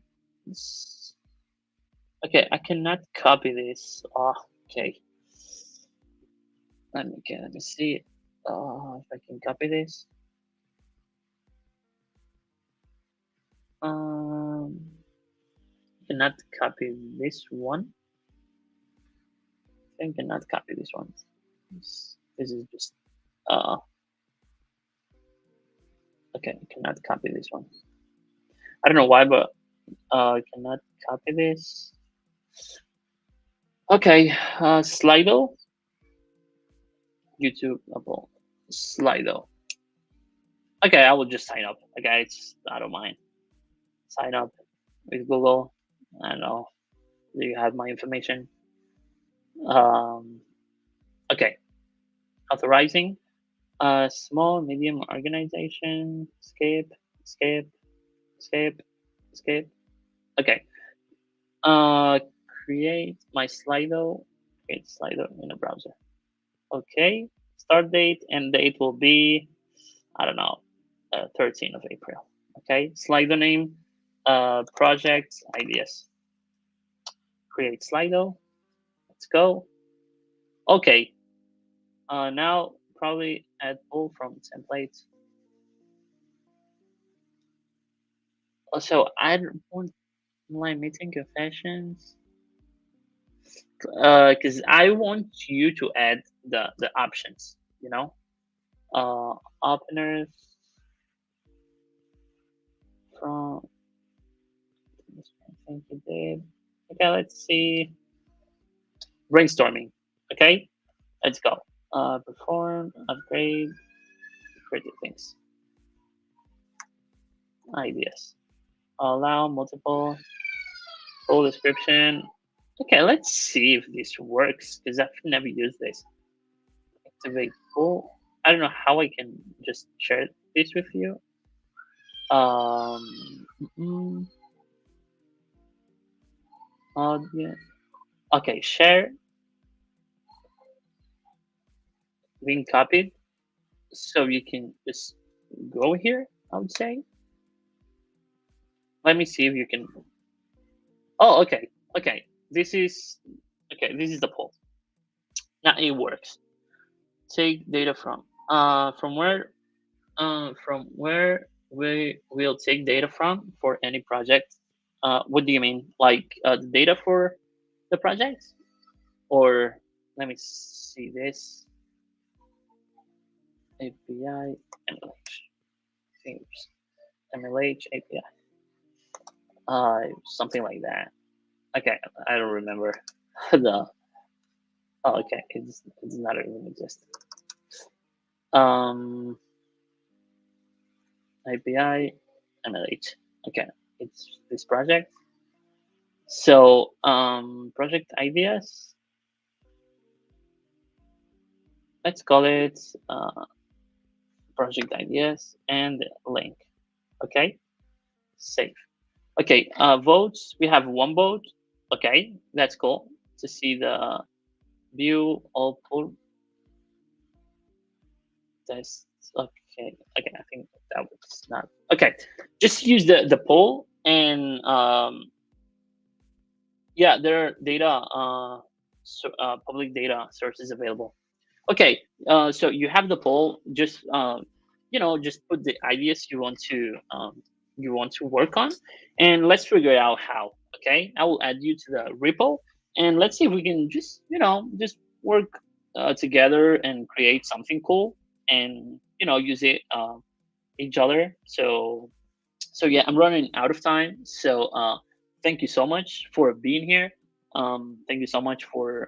Okay, I cannot copy this. Oh, okay. Let me see. If I can copy this. Um, cannot copy this one. I cannot copy this one. This is just okay. I cannot copy this one. I don't know why, but I cannot copy this. Okay, Slido, YouTube, Apple, Slido. Okay, I will just sign up. Okay, I don't mind. Sign up with Google. I don't know. Do you have my information? Um, okay, authorizing. Small, medium organization. Escape, escape, escape, escape. Okay. Uh, create my Slido. Create Slido in a browser. Okay. Start date and date will be, I don't know, 13th of April. Okay. Slido name, project ideas. Create Slido. Let's go. Okay. Now probably add pull from template. Also, add online meeting confessions. Because I want you to add the options. You know, openers from. I think you did. Okay, let's see. Brainstorming. Okay, let's go. Perform, upgrade, creative things. Ideas. Allow multiple full description. Okay, let's see if this works because I've never used this. Activate pool. I don't know how I can just share this with you. Mm, audience. Okay, share. Being copied. So you can just go here, I would say. Let me see if you can. Oh, okay. Okay. This is the poll. Now it works. Take data from where we will take data from for any project. What do you mean? Like the data for the project? Or let me see this. API MLH. Themes. MLH API. Something like that. Okay, I don't remember the Oh, okay. It does not even exist. Um, API MLH. Okay, it's this project. So project ideas. Let's call it project ideas and link. Okay, save. Okay, votes. We have one vote. Okay, that's cool to see the view all pull tests. Okay, okay. I think that was not okay. Just use the poll and yeah, there are data public data sources available. Okay, so you have the poll. Just just put the ideas you want to work on, and let's figure out how. Okay, I will add you to the repo, and let's see if we can just just work together and create something cool, and use it each other. So yeah, I'm running out of time. So thank you so much for being here. Thank you so much for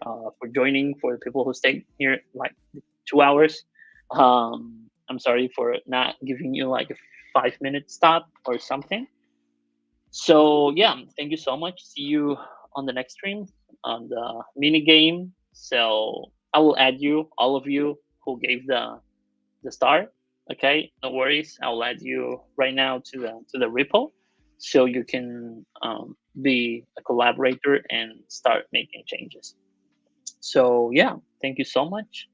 joining. For the people who stayed here like 2 hours, I'm sorry for not giving you like a 5 minute stop or something. So yeah, thank you so much. See you on the next stream on the mini game. So I will add you, all of you who gave the star. Okay, no worries. I'll add you right now to the repo, so you can be a collaborator and start making changes. So yeah, thank you so much,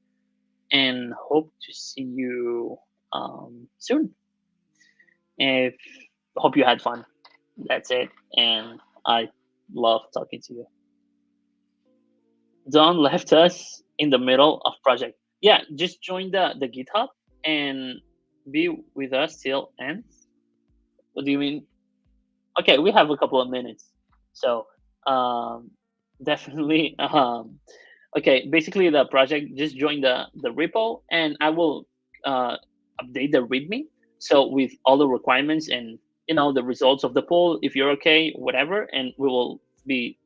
and hope to see you soon. If hope you had fun. That's it, and I love talking to you. Don left us in the middle of project. Yeah, just join the GitHub and be with us till end. What do you mean? Okay, we have a couple of minutes, so um, definitely. Okay, basically the project just join the repo, and I will uh, update the README. So with all the requirements and the results of the poll, if you're okay, whatever, and we will be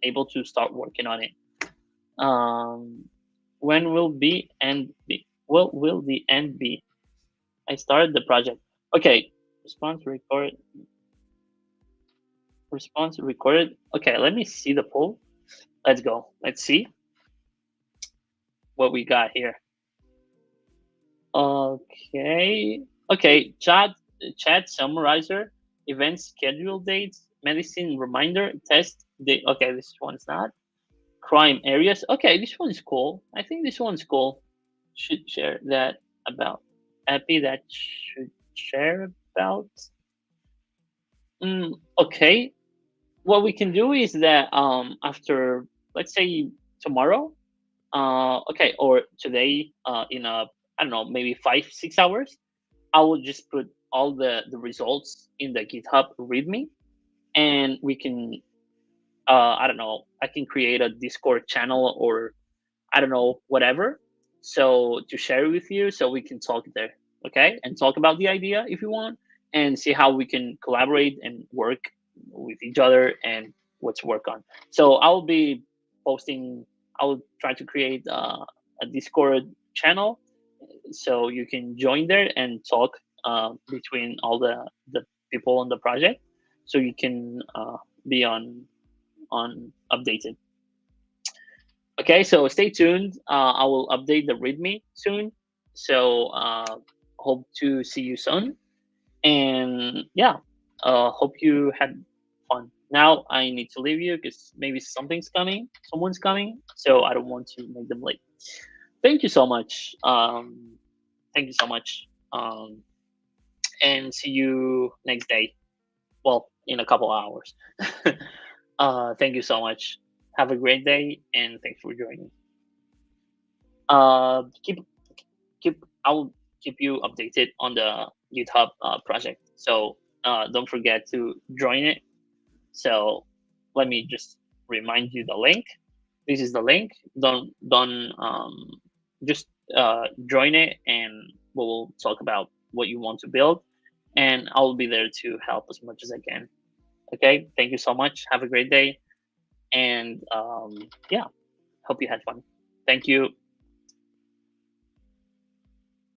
able to start working on it. Um, when will be end be? Well, will the end be? I started the project. Okay, response record. Response recorded. Okay, let me see the poll. Let's go. Let's see what we got here. Okay. Okay. Chat summarizer, event schedule dates, medicine reminder, test. Okay, this one's not. Crime areas. Okay, this one's cool. I think this one's cool. Should share that about. Happy that should share about. Okay. What we can do is that after, let's say, tomorrow, okay, or today, in a, I don't know, maybe 5 6 hours, I will just put all the results in the GitHub README, and we can, I don't know, I can create a Discord channel, or I don't know, whatever, so to share with you, so we can talk there. Okay, and talk about the idea if you want, and see how we can collaborate and work with each other and what to work on. So I'll be posting. I'll try to create a Discord channel, so you can join there and talk between all the people on the project, so you can be on updated. Okay, so stay tuned. I will update the README soon. So hope to see you soon. And yeah, hope you had fun. Now I need to leave you because maybe someone's coming. So I don't want to make them late. Thank you so much. Thank you so much. And see you next day. Well, in a couple hours. Thank you so much. Have a great day, and thanks for joining. Keep I'll keep you updated on the GitHub project. So don't forget to join it. So let me just remind you the link. This is the link. Don't just join it, and we'll talk about what you want to build, and I'll be there to help as much as I can. Okay. Thank you so much. Have a great day, and yeah, hope you had fun. Thank you.